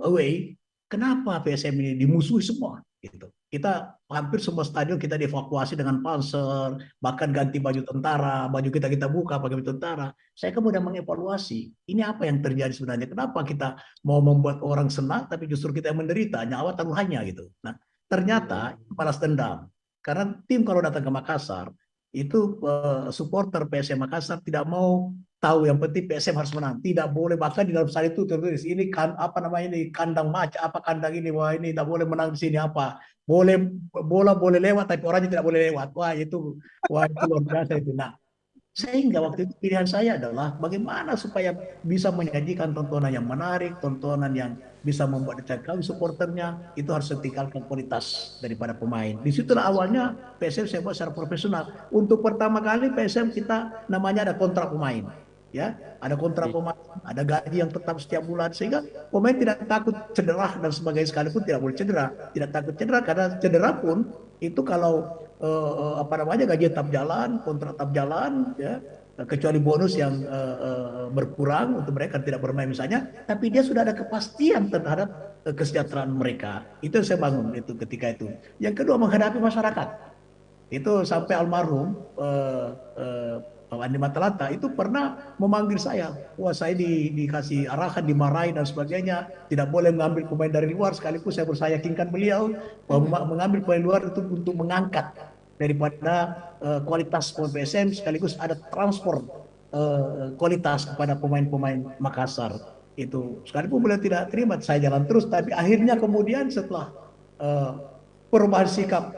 away, kenapa PSM ini dimusuhi semua? Gitu. Kita hampir semua stadion kita dievakuasi dengan panser, bahkan ganti baju tentara, baju kita buka pakai baju tentara. Saya kemudian mengevaluasi, ini apa yang terjadi sebenarnya? Kenapa kita mau membuat orang senang, tapi justru kita yang menderita, nyawa taruhannya gitu. Nah, Iya, ternyata balas dendam. Karena tim kalau datang ke Makassar, itu supporter PSM Makassar tidak mau tahu, yang penting PSM harus menang, tidak boleh, bahkan di dalam stadion itu tertulis ini kan apa namanya ini kandang maca apa kandang ini, wah ini tidak boleh menang di sini apa boleh, bola boleh lewat tapi orangnya tidak boleh lewat, wah itu luar biasa itu. Nah, sehingga waktu itu pilihan saya adalah bagaimana supaya bisa menyajikan tontonan yang menarik, tontonan yang bisa membuat dicengkam supporternya, itu harus tingkatkan kualitas daripada pemain. Disitulah awalnya PSM saya buat secara profesional. Untuk pertama kali PSM kita namanya ada kontrak pemain. Ya, ada kontrak iya, pemain, ada gaji yang tetap setiap bulan sehingga pemain tidak takut cedera dan sebagainya, sekalipun tidak boleh cedera, tidak takut cedera karena cedera pun itu kalau apa namanya gaji tetap jalan, kontrak tetap jalan, ya kecuali bonus yang berkurang untuk mereka tidak bermain misalnya, tapi dia sudah ada kepastian terhadap kesejahteraan mereka. Itu yang saya bangun itu ketika itu. Yang kedua menghadapi masyarakat. Itu sampai almarhum Pak Andi Matalata itu pernah memanggil saya. Wah, saya dikasih arahan, dimarahin dan sebagainya. Tidak boleh mengambil pemain dari luar. Sekaligus saya berusaha yakinkan beliau bahwa mengambil pemain luar itu untuk mengangkat daripada kualitas pemain PSM, sekaligus ada transfer kualitas kepada pemain-pemain Makassar. Itu sekalipun beliau tidak terima, saya jalan terus. Tapi akhirnya kemudian setelah uh, perubahan sikap,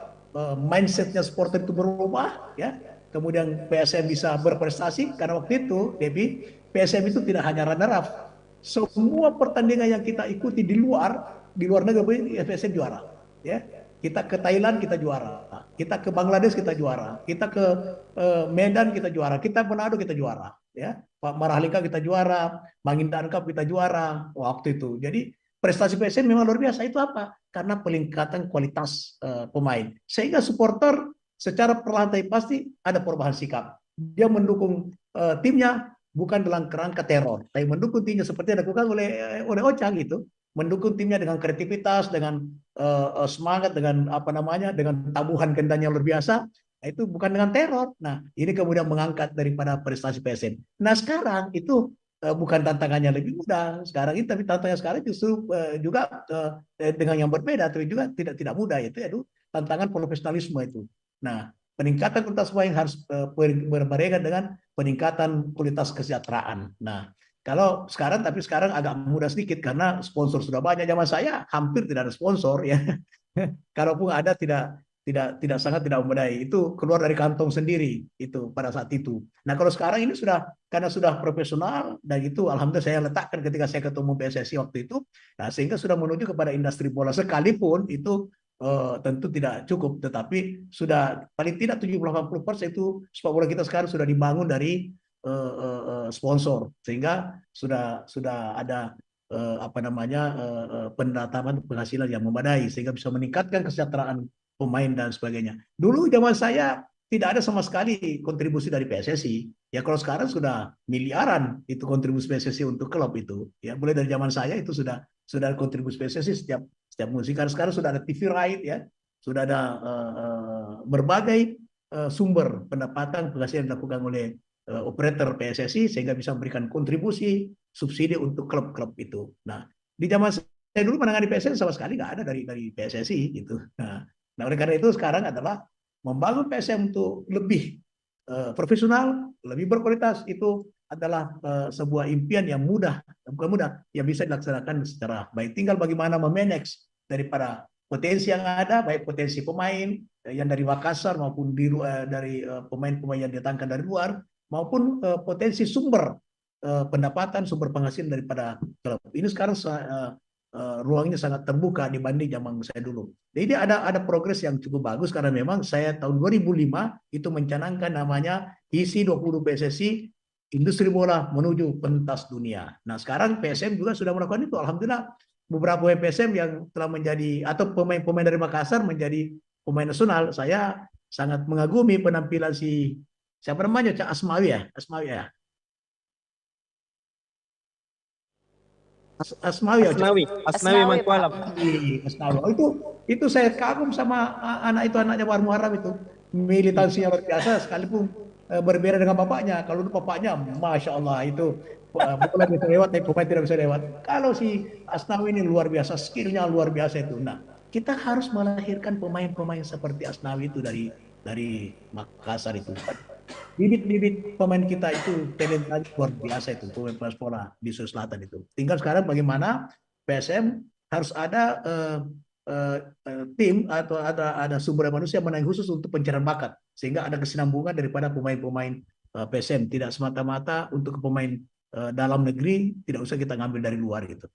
mindsetnya supporter itu berubah, ya. Kemudian PSM bisa berprestasi karena waktu itu, Debbie, PSM itu tidak hanya runner up, semua pertandingan yang kita ikuti di luar negeri PSM juara, ya. Kita ke Thailand kita juara, kita ke Bangladesh kita juara, kita ke Medan kita juara, kita Manado kita juara, ya. Pak Marahlika kita juara, Mangindan Cup kita juara waktu itu. Jadi prestasi PSM memang luar biasa. Itu apa? Karena peningkatan kualitas pemain. Sehingga supporter secara perlahan tapi pasti ada perubahan sikap. Dia mendukung timnya bukan dalam kerangka teror, tapi mendukung timnya seperti yang dilakukan oleh Ocha gitu. mendukung timnya dengan kreativitas, dengan semangat, dengan apa namanya, dengan tabuhan kendang yang luar biasa. Nah, itu bukan dengan teror. Nah, ini kemudian mengangkat daripada prestasi PSM. Nah, sekarang itu bukan tantangannya lebih mudah sekarang ini, tapi tantangannya sekarang justru juga dengan yang berbeda, tapi juga tidak mudah, itu tantangan profesionalisme itu. Nah, peningkatan kualitas pemain harus berbarengan dengan peningkatan kualitas kesejahteraan. Nah, kalau sekarang, tapi sekarang agak mudah sedikit karena sponsor sudah banyak. Zaman saya hampir tidak ada sponsor ya. Kalaupun ada, tidak sangat tidak memadai. Itu keluar dari kantong sendiri itu pada saat itu. Nah, kalau sekarang ini sudah, karena sudah profesional dan itu alhamdulillah saya letakkan ketika saya ketemu PSSI waktu itu. Nah, sehingga sudah menuju kepada industri bola, sekalipun itu tentu tidak cukup, tetapi sudah paling tidak 70-80% itu sepak bola kita sekarang sudah dibangun dari sponsor, sehingga sudah ada apa namanya pendapatan penghasilan yang memadai sehingga bisa meningkatkan kesejahteraan pemain dan sebagainya. Dulu zaman saya tidak ada sama sekali kontribusi dari PSSI. Ya kalau sekarang sudah miliaran itu kontribusi PSSI untuk klub itu. Ya mulai dari zaman saya itu sudah kontribusi PSSI setiap musim. Karena sekarang sudah ada TV right ya, sudah ada berbagai sumber pendapatan penghasilan yang dilakukan oleh operator PSSI sehingga bisa memberikan kontribusi subsidi untuk klub-klub itu. Nah, di zaman saya dulu menangani PSSI sama sekali nggak ada dari PSSI gitu. Nah, oleh karena itu sekarang adalah membangun PSM untuk lebih profesional, lebih berkualitas, itu adalah sebuah impian yang mudah, bukan mudah, yang bisa dilaksanakan secara baik. Tinggal bagaimana memanage daripada potensi yang ada, baik potensi pemain yang dari Makassar maupun dari pemain-pemain yang didatangkan dari luar, maupun potensi sumber pendapatan, sumber penghasilan daripada klub. Ini sekarang ruangnya sangat terbuka dibanding zaman saya dulu. Jadi ada progres yang cukup bagus karena memang saya tahun 2005 itu mencanangkan namanya isi 20 PSSI industri bola menuju pentas dunia. Nah, sekarang PSM juga sudah melakukan itu. Alhamdulillah beberapa PSM yang telah menjadi atau pemain-pemain dari Makassar menjadi pemain nasional. Saya sangat mengagumi penampilan si siapa namanya, Cak Asmawi ya, Asmawi ya. Asmawi ya, Asnawi Asnawi, Pak. Mangkualam. Asnawi. Oh, itu saya kagum sama anak itu, anaknya War Muharram itu. Militansinya luar biasa sekalipun berbeda dengan bapaknya. Kalau itu bapaknya, masya Allah itu bola bisa lewat, tapi pemain tidak bisa lewat. Kalau si Asnawi ini luar biasa, skillnya luar biasa itu. Nah, kita harus melahirkan pemain-pemain seperti Asnawi itu dari Makassar itu. Bibit-bibit pemain kita itu talentanya luar biasa itu, pemain bola di Sulawesi Selatan itu. Tinggal sekarang bagaimana PSM harus ada tim atau ada sumber daya manusia yang khusus untuk pencarian bakat, sehingga ada kesinambungan daripada pemain-pemain PSM, tidak semata-mata untuk pemain dalam negeri, tidak usah kita ngambil dari luar gitu.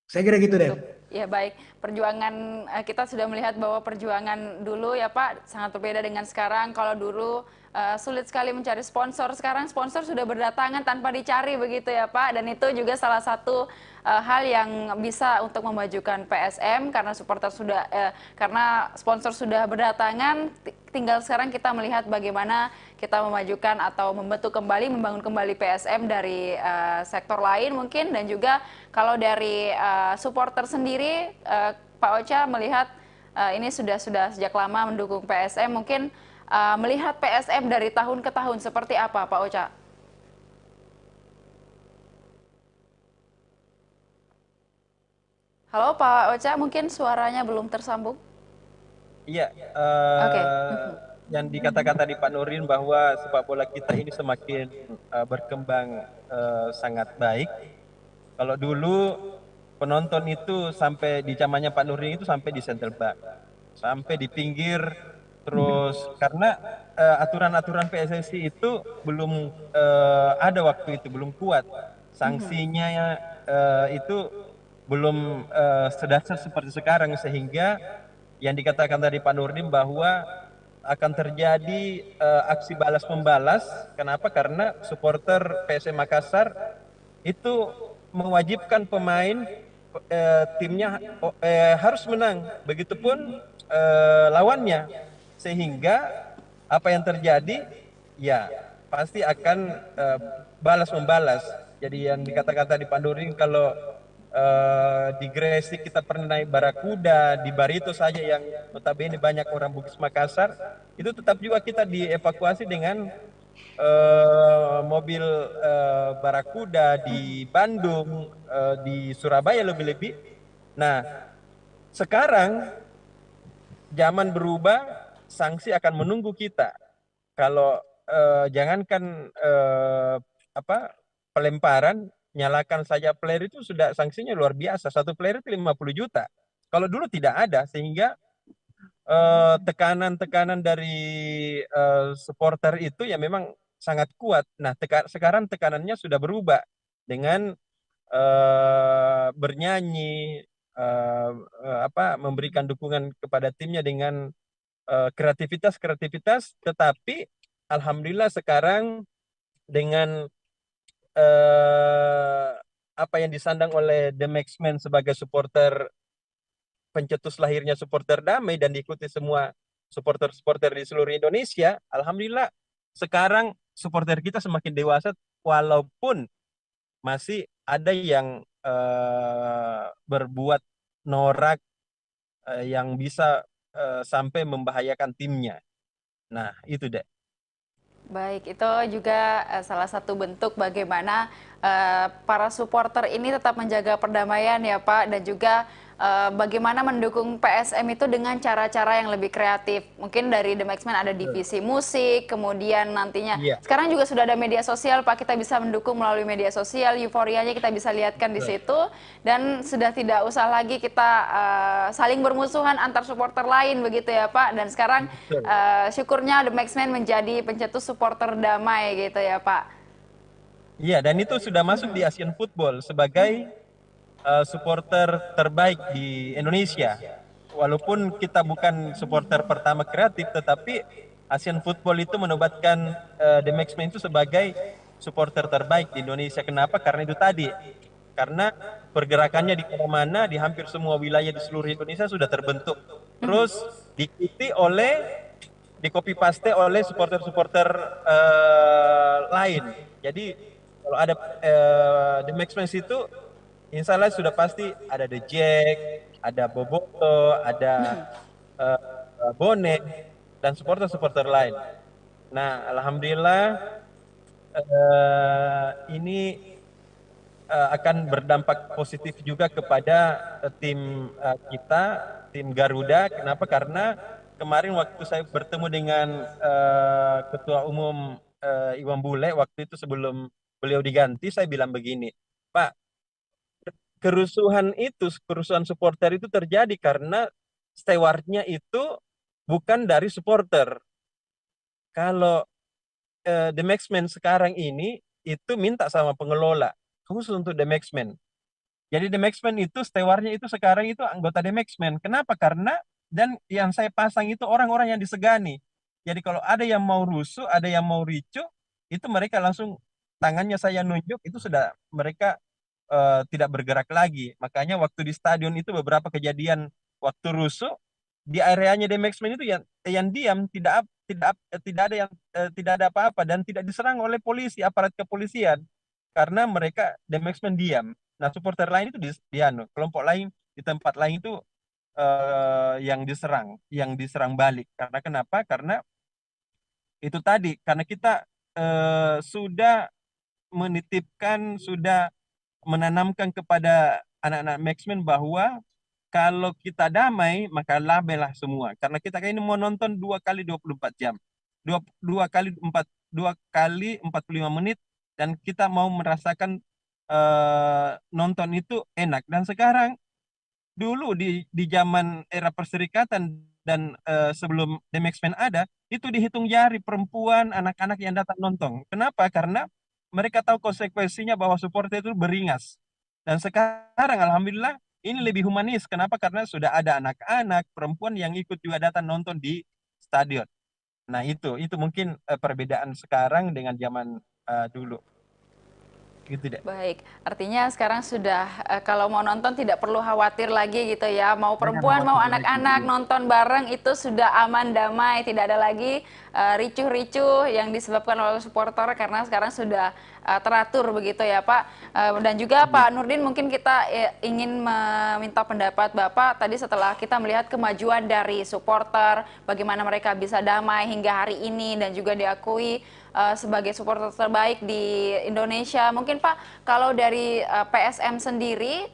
Saya kira gitu deh. Ya baik, perjuangan kita sudah melihat bahwa perjuangan dulu ya Pak sangat berbeda dengan sekarang. Kalau dulu sulit sekali mencari sponsor, sekarang sponsor sudah berdatangan tanpa dicari begitu ya Pak. Dan itu juga salah satu hal yang bisa untuk memajukan PSM karena supporter sudah karena sponsor sudah berdatangan. Tinggal sekarang kita melihat bagaimana kita memajukan atau membentuk kembali, membangun kembali PSM dari sektor lain mungkin, dan juga kalau dari supporter sendiri, Pak Ocha melihat ini sudah sejak lama mendukung PSM, mungkin melihat PSM dari tahun ke tahun seperti apa, Pak Ocha? Halo Pak Ocha, mungkin suaranya belum tersambung. Iya, Oke. yang dikatakan tadi Pak Nurin bahwa sepak bola kita ini semakin berkembang sangat baik. Kalau dulu penonton itu sampai di zamannya Pak Nurin itu sampai di center back, sampai di pinggir, terus karena aturan-aturan PSSI itu belum ada waktu itu, belum kuat, sanksinya itu belum sedasar seperti sekarang, sehingga yang dikatakan tadi Pak Nurdin bahwa akan terjadi aksi balas membalas. Kenapa? Karena supporter PSM Makassar itu mewajibkan pemain timnya harus menang, begitupun lawannya, sehingga apa yang terjadi ya pasti akan balas membalas. Jadi yang dikata-kata di Pandorin kalau di Gresik kita pernah naik Barakuda, di Barito saja yang notabene banyak orang Bugis Makassar, itu tetap juga kita dievakuasi dengan mobil Barakuda di Bandung, di Surabaya lebih-lebih. Nah, sekarang zaman berubah, sanksi akan menunggu kita. Kalau jangankan apa pelemparan, nyalakan saja flare itu sudah sanksinya luar biasa. Satu flare itu 50 juta. Kalau dulu tidak ada, sehingga tekanan-tekanan dari supporter itu ya memang sangat kuat. Nah, sekarang tekanannya sudah berubah dengan bernyanyi, memberikan dukungan kepada timnya dengan kreativitas, tetapi alhamdulillah sekarang dengan eh, apa yang disandang oleh The Maxman sebagai supporter, pencetus lahirnya supporter damai dan diikuti semua supporter-supporter di seluruh Indonesia, alhamdulillah sekarang supporter kita semakin dewasa, walaupun masih ada yang berbuat norak, yang bisa sampai membahayakan timnya. Nah, itu deh. Baik, itu juga salah satu bentuk bagaimana para supporter ini tetap menjaga perdamaian ya Pak, dan juga bagaimana mendukung PSM itu dengan cara-cara yang lebih kreatif. Mungkin dari The Maxman ada divisi musik, kemudian nantinya Iya, sekarang juga sudah ada media sosial Pak, kita bisa mendukung melalui media sosial, euforianya kita bisa lihatkan di betul. situ, dan sudah tidak usah lagi kita saling bermusuhan antar supporter lain begitu ya Pak. Dan sekarang Betul. syukurnya The Maxman menjadi pencetus supporter damai gitu ya Pak. Iya, dan itu sudah masuk di Asian Football sebagai supporter terbaik di Indonesia. Walaupun kita bukan supporter pertama kreatif, tetapi Asian Football itu menobatkan The Maxman itu sebagai supporter terbaik di Indonesia. Kenapa? Karena itu tadi. Karena pergerakannya di mana-mana, di hampir semua wilayah di seluruh Indonesia sudah terbentuk. Terus diikuti oleh, di copy paste oleh supporter-supporter lain. Jadi kalau ada The Maxman itu, insya Allah sudah pasti ada The Jack, ada Boboto, ada Bonek, dan supporter-supporter lain. Nah, alhamdulillah ini akan berdampak positif juga kepada tim kita, tim Garuda. Kenapa? Karena kemarin waktu saya bertemu dengan Ketua Umum Iwan Bule, waktu itu sebelum beliau diganti, saya bilang begini, Pak, kerusuhan supporter itu terjadi karena stewardnya itu bukan dari supporter. Kalau The Maxman sekarang ini itu minta sama pengelola khusus untuk The Maxman. Jadi The Maxman itu stewardnya itu sekarang itu anggota The Maxman. Kenapa? Karena dan yang saya pasang itu orang-orang yang disegani. Jadi kalau ada yang mau rusuh, ada yang mau ricuh, itu mereka langsung tangannya saya nunjuk, itu sudah mereka tidak bergerak lagi. Makanya waktu di stadion itu beberapa kejadian waktu rusuh di areanya The Maxman itu yang diam, tidak ada yang tidak ada apa-apa dan tidak diserang oleh polisi, aparat kepolisian, karena mereka The Maxman diam. Nah, supporter lain itu kelompok lain di tempat lain itu yang diserang balik. Karena kenapa? Karena itu tadi, karena kita sudah menitipkan, sudah menanamkan kepada anak-anak Maxman bahwa kalau kita damai, maka labellah semua. Karena kita ini mau nonton 2 kali 24 jam. Dua kali 45 menit, dan kita mau merasakan nonton itu enak. Dan sekarang, dulu di zaman era perserikatan dan sebelum The Maxman ada, itu dihitung jari perempuan, anak-anak yang datang nonton. Kenapa? Karena mereka tahu konsekuensinya bahwa supporter itu beringas. Dan sekarang alhamdulillah ini lebih humanis. Kenapa? Karena sudah ada anak-anak, perempuan yang ikut juga datang nonton di stadion. Nah, itu mungkin perbedaan sekarang dengan zaman dulu. Gitu deh. Baik, artinya sekarang sudah kalau mau nonton tidak perlu khawatir lagi gitu ya. Mau Jangan perempuan, mau khawatir lagi. anak-anak nonton bareng itu sudah aman damai, tidak ada lagi ricuh-ricuh yang disebabkan oleh supporter karena sekarang sudah teratur begitu ya Pak. Dan juga Pak Nurdin, mungkin kita ingin meminta pendapat Bapak tadi setelah kita melihat kemajuan dari supporter, bagaimana mereka bisa damai hingga hari ini dan juga diakui sebagai supporter terbaik di Indonesia. Mungkin Pak, kalau dari PSM sendiri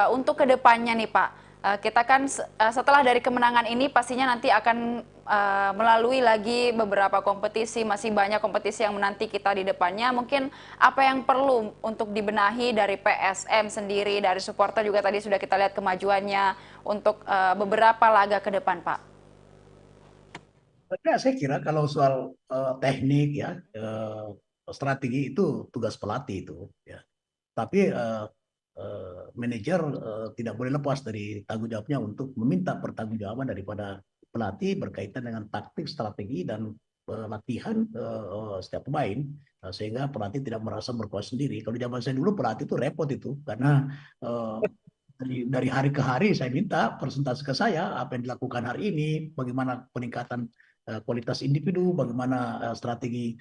untuk kedepannya nih Pak, kita kan setelah dari kemenangan ini pastinya nanti akan melalui lagi beberapa kompetisi, masih banyak kompetisi yang menanti kita di depannya. Mungkin apa yang perlu untuk dibenahi dari PSM sendiri, dari supporter juga tadi sudah kita lihat kemajuannya untuk beberapa laga ke depan Pak. Ya, saya kira kalau soal teknik ya, strategi itu tugas pelatih itu ya. Tapi manajer tidak boleh lepas dari tanggung jawabnya untuk meminta pertanggungjawaban daripada pelatih berkaitan dengan taktik, strategi dan latihan setiap pemain, sehingga pelatih tidak merasa berkuasa sendiri. Kalau zaman saya dulu pelatih itu repot itu karena eh, dari hari ke hari saya minta presentasi ke saya apa yang dilakukan hari ini, bagaimana peningkatan kualitas individu, bagaimana strategi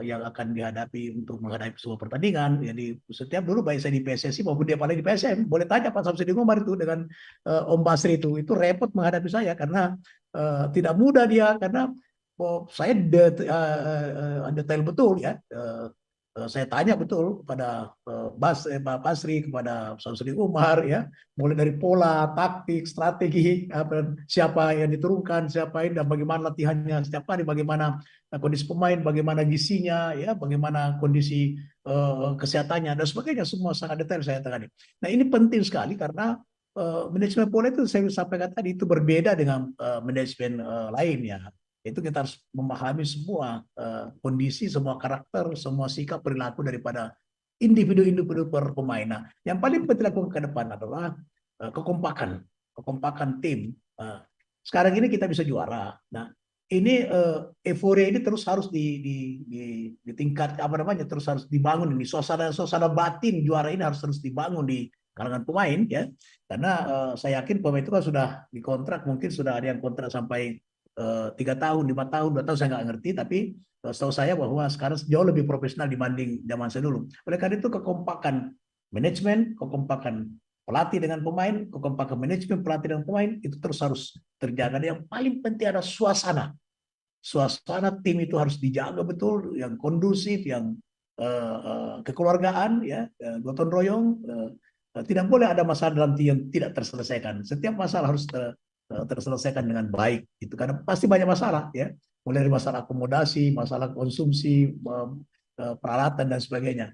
yang akan dihadapi untuk menghadapi sebuah pertandingan. Jadi setiap dulu baik saya di PSSI maupun dia paling di PSM, boleh tanya Pak Samsudin Umar itu dengan Om Basri itu repot menghadapi saya karena tidak mudah dia karena saya detail betul ya. Saya tanya betul kepada Pak Basri, kepada Samsudin Umar ya, mulai dari pola, taktik, strategi, siapa yang diturunkan, siapa ini, dan bagaimana latihannya setiap hari, bagaimana kondisi pemain, bagaimana gizinya, ya, bagaimana kondisi kesehatannya dan sebagainya, semua sangat detail saya tangani. Nah ini penting sekali karena manajemen bola itu saya sampaikan tadi itu berbeda dengan manajemen lainnya. Itu kita harus memahami semua kondisi, semua karakter, semua sikap perilaku daripada individu-individu per pemain. Nah, yang paling penting dilakukan ke depan adalah kekompakan, kekompakan tim. Sekarang ini kita bisa juara. Nah, ini euforia ini terus harus di tingkat apa namanya, terus harus dibangun ini suasana batin juara ini harus terus dibangun di kalangan pemain ya. Karena saya yakin pemain itu kan sudah dikontrak, mungkin sudah ada yang kontrak sampai 3 tahun, 5 tahun, 2 tahun saya nggak ngerti, tapi setahu saya bahwa sekarang jauh lebih profesional dibanding zaman saya dulu. Oleh karena itu kekompakan manajemen, kekompakan pelatih dengan pemain, kekompakan manajemen pelatih dengan pemain itu terus harus terjaga. Dan yang paling penting adalah suasana. Suasana tim itu harus dijaga betul, yang kondusif, yang kekeluargaan, ya, gotong royong. Tidak boleh ada masalah dalam tim yang tidak terselesaikan. Setiap masalah harus terselesaikan dengan baik. Itu karena pasti banyak masalah, ya. Mulai dari masalah akomodasi, masalah konsumsi, peralatan dan sebagainya.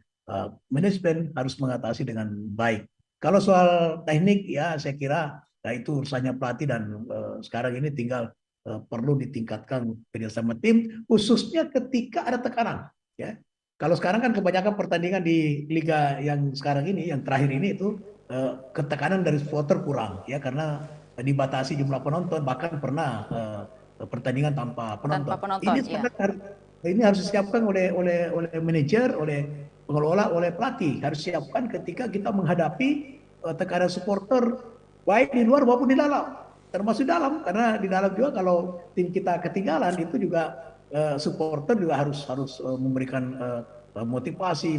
Manajemen harus mengatasi dengan baik. Kalau soal teknik, ya saya kira nah itu urusannya pelatih dan sekarang ini tinggal perlu ditingkatkan kerjasama tim, khususnya ketika ada tekanan. Ya, kalau sekarang kan kebanyakan pertandingan di liga yang sekarang ini, yang terakhir ini itu ketekanan dari supporter kurang, ya karena dibatasi jumlah penonton, bahkan pernah pertandingan tanpa penonton. Tanpa penonton, ya. Ini harus disiapkan oleh manajer, oleh pengelola, oleh pelatih. Harus siapkan ketika kita menghadapi tekanan supporter baik di luar maupun di dalam. Termasuk dalam, karena di dalam juga kalau tim kita ketinggalan itu juga supporter juga harus memberikan motivasi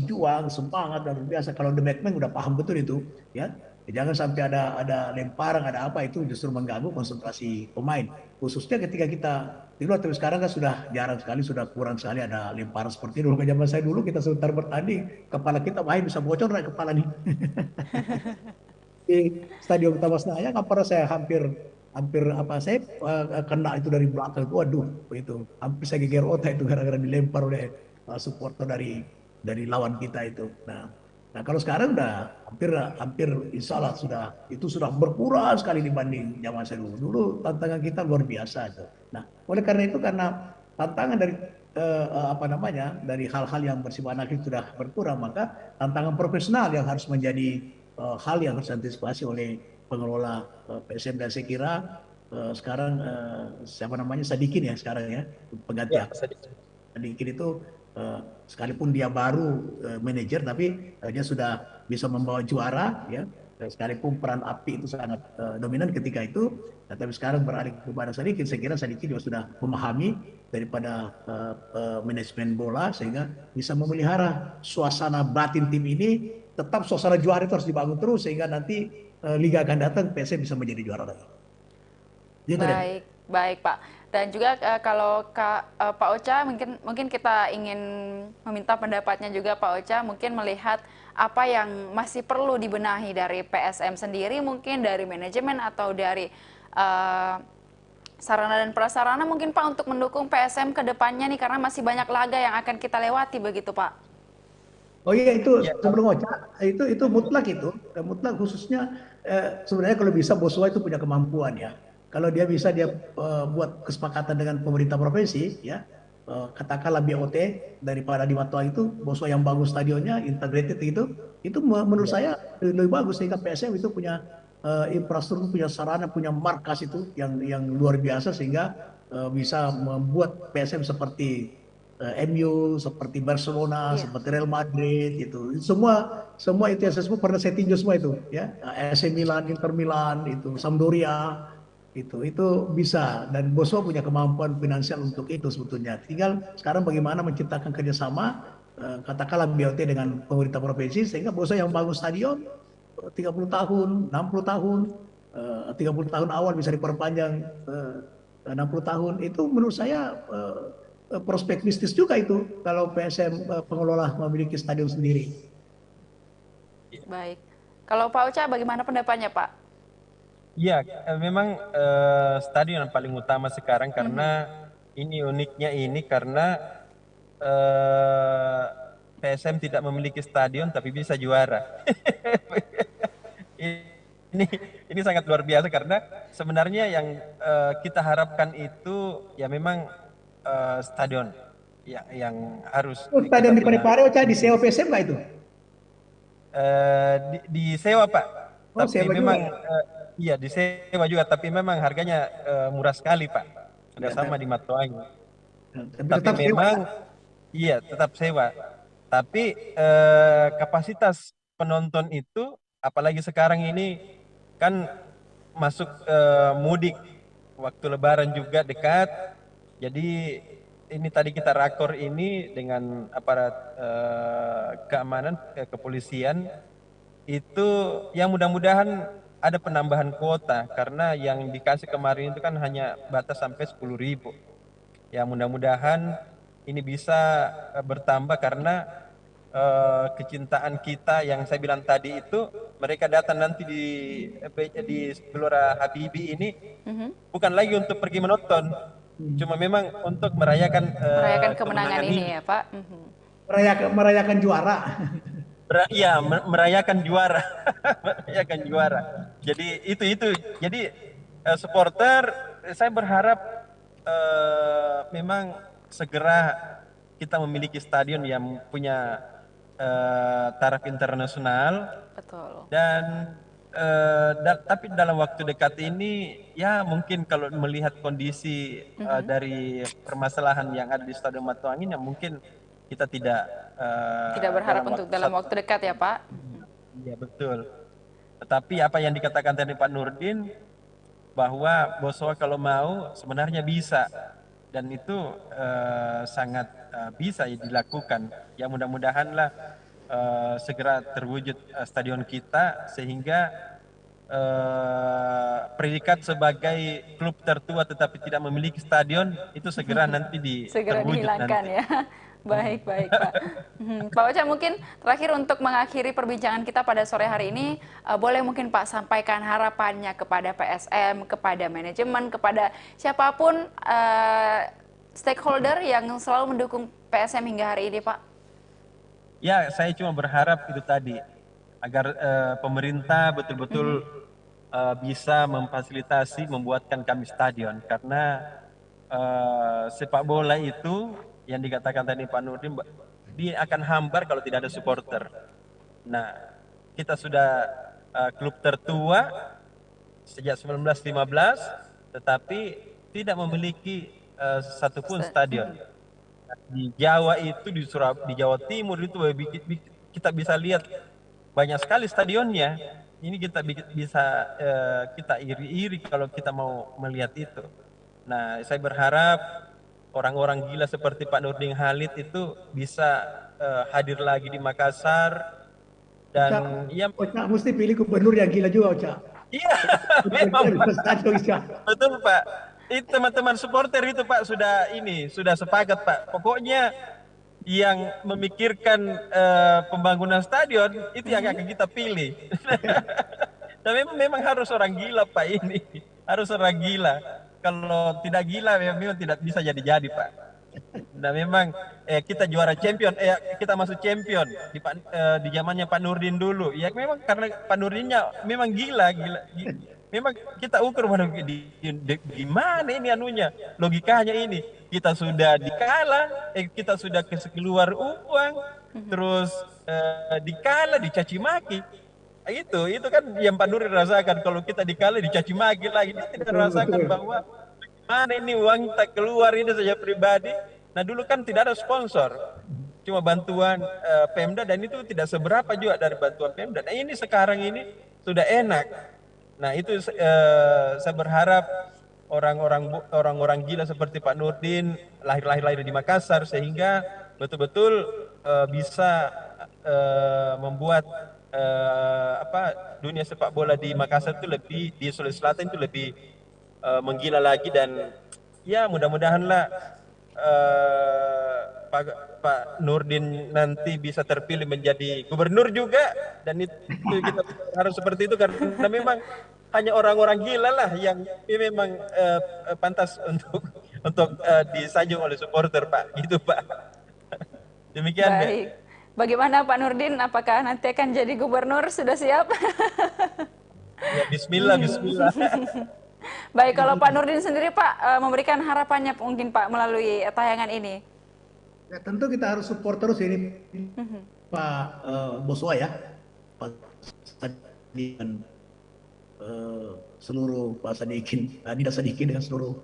juang, semangat dan biasa. Kalau The Batman udah paham betul itu, ya. Jangan sampai ada lemparan, ada apa itu justru mengganggu konsentrasi pemain. Khususnya ketika kita di luar, tapi sekarang kan sudah jarang sekali, sudah kurang sekali ada lemparan seperti dulu. Zaman saya dulu kita sebentar bertanding, kepala kita bahaya bisa bocor dari kepala nih. Di Stadion Utama Senayan, apa saya hampir hampir apa saya kena itu dari belakang itu, waduh itu hampir saya geger otak itu gara-gara dilempar oleh supporter dari lawan kita itu. Nah kalau sekarang udah hampir hampir insya Allah sudah berkurang sekali dibanding zaman saya dulu. Dulu tantangan kita luar biasa itu. Nah oleh karena itu, karena tantangan dari apa namanya dari hal-hal yang bersifat anarkis sudah berkurang, maka tantangan profesional yang harus menjadi hal yang harus diantisipasi oleh pengelola PSM. Dan saya kira sekarang siapa namanya Sadikin ya sekarang ya pengganti Ya, Sadikin itu sekalipun dia baru manajer, tapi dia sudah bisa membawa juara ya sekalipun peran API itu sangat dominan ketika itu, tapi sekarang beralih kepada Sadikin. Saya kira Sadikin juga sudah memahami daripada manajemen bola sehingga bisa memelihara suasana batin tim ini, tetap suasana juara itu harus dibangun terus sehingga nanti liga akan datang PSM bisa menjadi juara lagi. Gitu deh. Baik, baik Pak. Dan juga kalau Pak Ocha, mungkin kita ingin meminta pendapatnya juga Pak Ocha, mungkin melihat apa yang masih perlu dibenahi dari PSM sendiri, mungkin dari manajemen atau dari eh, sarana dan prasarana mungkin Pak untuk mendukung PSM ke depannya nih, karena masih banyak laga yang akan kita lewati begitu Pak. Oh iya, itu Ya, sebelum Ocha, itu mutlak itu. Mutlak khususnya sebenarnya kalau bisa Boswa itu punya kemampuan ya. Kalau dia bisa buat kesepakatan dengan pemerintah provinsi ya, katakanlah BOT daripada di Matua itu Boswa yang bagus stadionnya integrated itu menurut ya. saya lebih bagus sehingga PSM itu punya infrastruktur, punya sarana, punya markas itu yang luar biasa sehingga bisa membuat PSM seperti MU, seperti Barcelona, Iya, seperti Real Madrid itu semua semua itu yang saya sebut pernah saya tinjau semua itu ya, AC Milan, Inter Milan itu, Sampdoria itu bisa, dan Boswa punya kemampuan finansial untuk itu sebetulnya. Tinggal sekarang bagaimana menciptakan kerjasama katakanlah BOT dengan pemerintah provinsi sehingga Boswa yang bangun stadion 30 tahun, 60 tahun, 30 tahun awal bisa diperpanjang 60 tahun, itu menurut saya prospek bisnis juga itu kalau PSM pengelola memiliki stadion sendiri. baik. Kalau Pak Ocha bagaimana pendapatnya Pak? Ya, memang stadion yang paling utama sekarang Mhm. karena ini uniknya ini karena eh, PSM tidak memiliki stadion tapi bisa juara. Ini ini sangat luar biasa karena sebenarnya yang kita harapkan itu ya memang stadion yang harus Oh, kita stadion di punya. Parepare, oh, di sewa PSM nggak itu? Disewa Pak, Oh, tapi sewa juga memang ya. iya disewa juga, tapi memang harganya murah sekali Pak, sudah Ya, sama di Matoangi. tapi Tapi tetap sewa ya. memang iya tetap sewa, tapi kapasitas penonton itu, apalagi sekarang ini kan masuk mudik, waktu Lebaran juga dekat, jadi ini tadi kita rakor ini dengan aparat keamanan, kepolisian itu yang mudah-mudahan ada penambahan kuota karena yang dikasih kemarin itu kan hanya batas sampai 10.000. Ya mudah-mudahan ini bisa bertambah karena kecintaan kita yang saya bilang tadi itu, mereka datang nanti di Gelora Habibie ini Mhm. bukan lagi untuk pergi menonton, cuma Hmm. memang untuk merayakan Merayakan kemenangan kemenangan ini ini. ya Pak. Mhm. Merayakan juara. Iya, merayakan juara, merayakan juara. Jadi itu. Jadi supporter, saya berharap memang segera kita memiliki stadion yang punya taraf internasional Betul. dan tapi dalam waktu dekat ini ya mungkin kalau melihat kondisi Mhm. dari permasalahan yang ada di Stadion Matuangin, ya mungkin kita tidak Tidak berharap dalam untuk waktu dalam satu. waktu dekat ya Pak. Iya betul. Tetapi apa yang dikatakan tadi Pak Nurdin, bahwa Boswa kalau mau sebenarnya bisa, dan itu sangat bisa dilakukan. Ya mudah-mudahanlah segera terwujud stadion kita sehingga predikat sebagai klub tertua tetapi tidak memiliki stadion itu segera nanti Segera terwujud dihilangkan nanti. ya. Baik, baik Pak. Pak Ocha, mungkin terakhir untuk mengakhiri perbincangan kita pada sore hari ini, boleh mungkin Pak sampaikan harapannya kepada PSM, kepada manajemen, kepada siapapun stakeholder yang selalu mendukung PSM hingga hari ini Pak. Ya, saya cuma berharap itu tadi agar pemerintah betul-betul bisa memfasilitasi membuatkan kami stadion karena sepak bola itu yang dikatakan tadi Pak Nurdin, dia akan hambar kalau tidak ada supporter. Nah, kita sudah klub tertua sejak 1915, tetapi tidak memiliki satupun stadion. Di Jawa itu di Jawa Timur itu kita bisa lihat banyak sekali stadionnya. ini kita bisa kita iri-iri kalau kita mau melihat itu. Nah, saya berharap orang-orang gila seperti Pak Nurdin Halid itu bisa hadir lagi di Makassar Ocha, dan ya Ocha mesti pilih gubernur yang gila juga, Ocha. iya memang Gubernur Pak. di stadion, Ocha. Betul Pak. Itu teman-teman supporter itu Pak sudah sepakat Pak. Pokoknya yang memikirkan pembangunan stadion itu yang akan kita pilih. Dan memang harus orang gila Pak ini. Harus orang gila. Kalau tidak gila memang tidak bisa jadi-jadi Pak. Nah memang kita juara champion, kita masuk champion di zamannya Pak Nurdin dulu. Ya memang karena Pak Nurdinnya memang gila. Memang kita ukur waduh, gimana ini anunya, logikanya ini. Kita sudah dikalah, kita sudah keluar uang, terus dikalah, dicaci maki. Itu kan yang Pak Nurdin rasakan kalau kita dikalah, dicaci maki lagi. Dia tidak Betul, rasakan betul. bahwa mana ini uang tak keluar ini saja pribadi. Nah dulu kan tidak ada sponsor, cuma bantuan Pemda dan itu tidak seberapa juga dari bantuan Pemda. Nah ini sekarang ini sudah enak. Nah itu saya berharap orang-orang gila seperti Pak Nurdin lahir di Makassar sehingga betul-betul bisa membuat dunia sepak bola di Makassar itu lebih di Sulawesi Selatan itu lebih menggila lagi dan ya mudah-mudahanlah Pak, Pak Nurdin nanti bisa terpilih menjadi gubernur juga dan itu kita harus seperti itu karena memang hanya orang-orang gila lah yang memang pantas untuk disanjung oleh supporter Pak gitu Pak. Demikian Mbak. Baik. Bagaimana Pak Nurdin? Apakah nanti akan jadi gubernur? Sudah siap? Ya Bismillah Bismillah. Baik, kalau Pak Nurdin sendiri Pak memberikan harapannya mungkin Pak melalui tayangan ini. Ya, tentu kita harus support terus ini Pak Boswa ya, Pak Sadikin, seluruh Pak Sadikin, Nida Sadikin dengan seluruh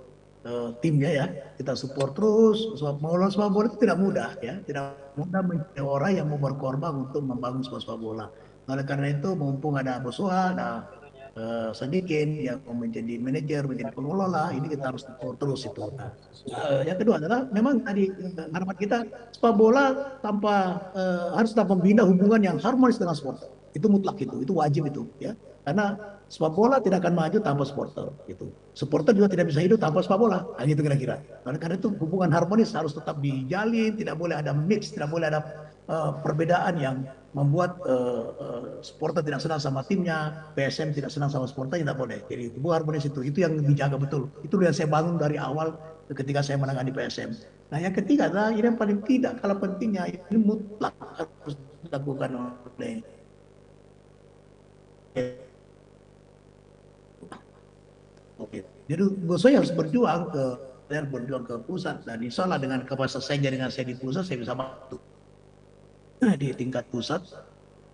timnya ya, kita support terus. Mengelola sepak bola itu tidak mudah ya, tidak mudah mencari orang yang mau berkorban untuk membangun sepak bola. Oleh karena itu, mumpung ada Boswa, ada Sadikin yang menjadi manajer, menjadi pengelola, ini kita harus support terus itu. Nah, yang kedua adalah memang tadi harapan kita sepak bola harus tanpa membina hubungan yang harmonis dengan supporter. Itu mutlak itu wajib itu ya. Karena sepak bola tidak akan maju tanpa supporter gitu. Supporter juga tidak bisa hidup tanpa sepak bola. Nah, gitu kira-kira. Karena itu hubungan harmonis harus tetap dijalin, tidak boleh ada mix, tidak boleh ada perbedaan yang membuat supporter tidak senang sama timnya, PSM tidak senang sama supporter, tidak boleh. Jadi hubungan harmonis itu yang dijaga betul. Itu yang saya bangun dari awal ketika saya menangani PSM. Nah yang ketiga adalah ini yang paling tidak kalah pentingnya, ini mutlak harus dilakukan oleh Oke. Jadi saya harus berjuang ke pusat dan insya Allah dengan kapasitas saya dengan saya di pusat saya bisa bantu di tingkat pusat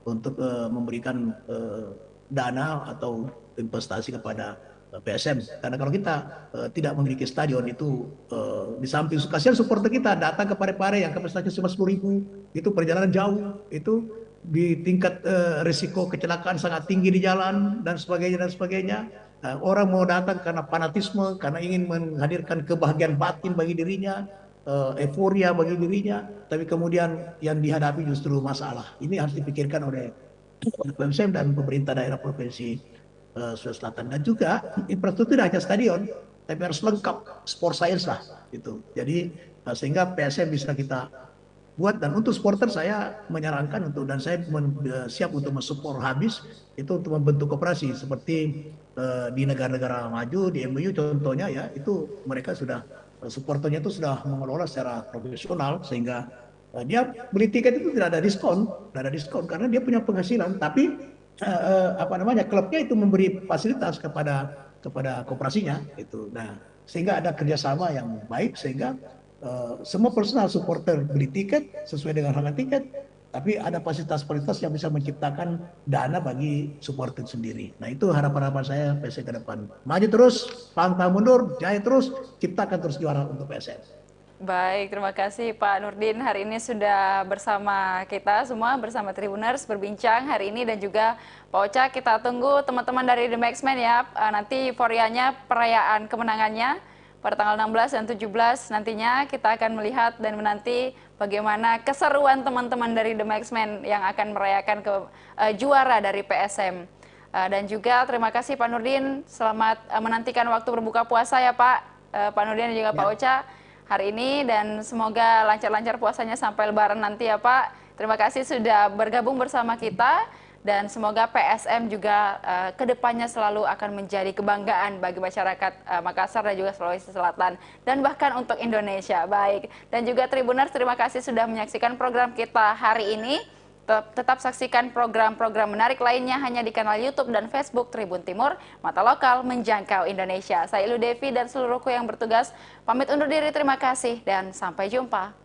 untuk memberikan dana atau investasi kepada PSM. Karena kalau kita tidak memiliki stadion itu di samping kasihan supporter kita datang ke Parepare yang kapasitasnya cuma 10.000 itu perjalanan jauh itu di tingkat risiko kecelakaan sangat tinggi di jalan dan sebagainya. Orang mau datang karena fanatisme, karena ingin menghadirkan kebahagiaan batin bagi dirinya, euforia bagi dirinya, tapi kemudian yang dihadapi justru masalah. Ini harus dipikirkan oleh PSM dan pemerintah daerah provinsi Sulawesi Selatan. Dan juga infrastruktur tidak hanya stadion, tapi harus lengkap sport science lah. Gitu. Jadi sehingga PSM bisa kita buat, dan untuk supporter saya menyarankan dan saya siap untuk mensupport habis itu untuk membentuk koperasi seperti di negara-negara maju, di MOU contohnya ya, itu mereka sudah supporternya itu sudah mengelola secara profesional sehingga dia beli tiket itu tidak ada diskon karena dia punya penghasilan, tapi klubnya itu memberi fasilitas kepada koperasinya itu. Nah, sehingga ada kerjasama yang baik sehingga semua personal supporter beli tiket sesuai dengan harga tiket, tapi ada fasilitas-fasilitas yang bisa menciptakan dana bagi supporter sendiri. Nah itu harapan-harapan saya PSM ke depan. Maju terus, pantang mundur, jaya terus, ciptakan terus juara untuk PSM. Baik, terima kasih Pak Nurdin hari ini sudah bersama kita semua, bersama Tribuners berbincang hari ini, dan juga Pak Ocha, kita tunggu teman-teman dari The Maxman ya, nanti euforianya perayaan kemenangannya pada tanggal 16 dan 17 nantinya kita akan melihat dan menanti bagaimana keseruan teman-teman dari The Maxman yang akan merayakan juara dari PSM. Dan juga terima kasih Pak Nurdin, selamat menantikan waktu berbuka puasa ya Pak, Pak Nurdin dan juga Pak Ya. Ocha hari ini, dan semoga lancar-lancar puasanya sampai Lebaran nanti ya Pak. Terima kasih sudah bergabung bersama kita, dan semoga PSM juga kedepannya selalu akan menjadi kebanggaan bagi masyarakat Makassar dan juga Sulawesi Selatan, dan bahkan untuk Indonesia. Baik, dan juga Tribuners, terima kasih sudah menyaksikan program kita hari ini. Tetap saksikan program-program menarik lainnya hanya di kanal YouTube dan Facebook Tribun Timur, mata lokal menjangkau Indonesia. Saya Ilu Devi dan seluruh kru yang bertugas pamit undur diri, terima kasih dan sampai jumpa.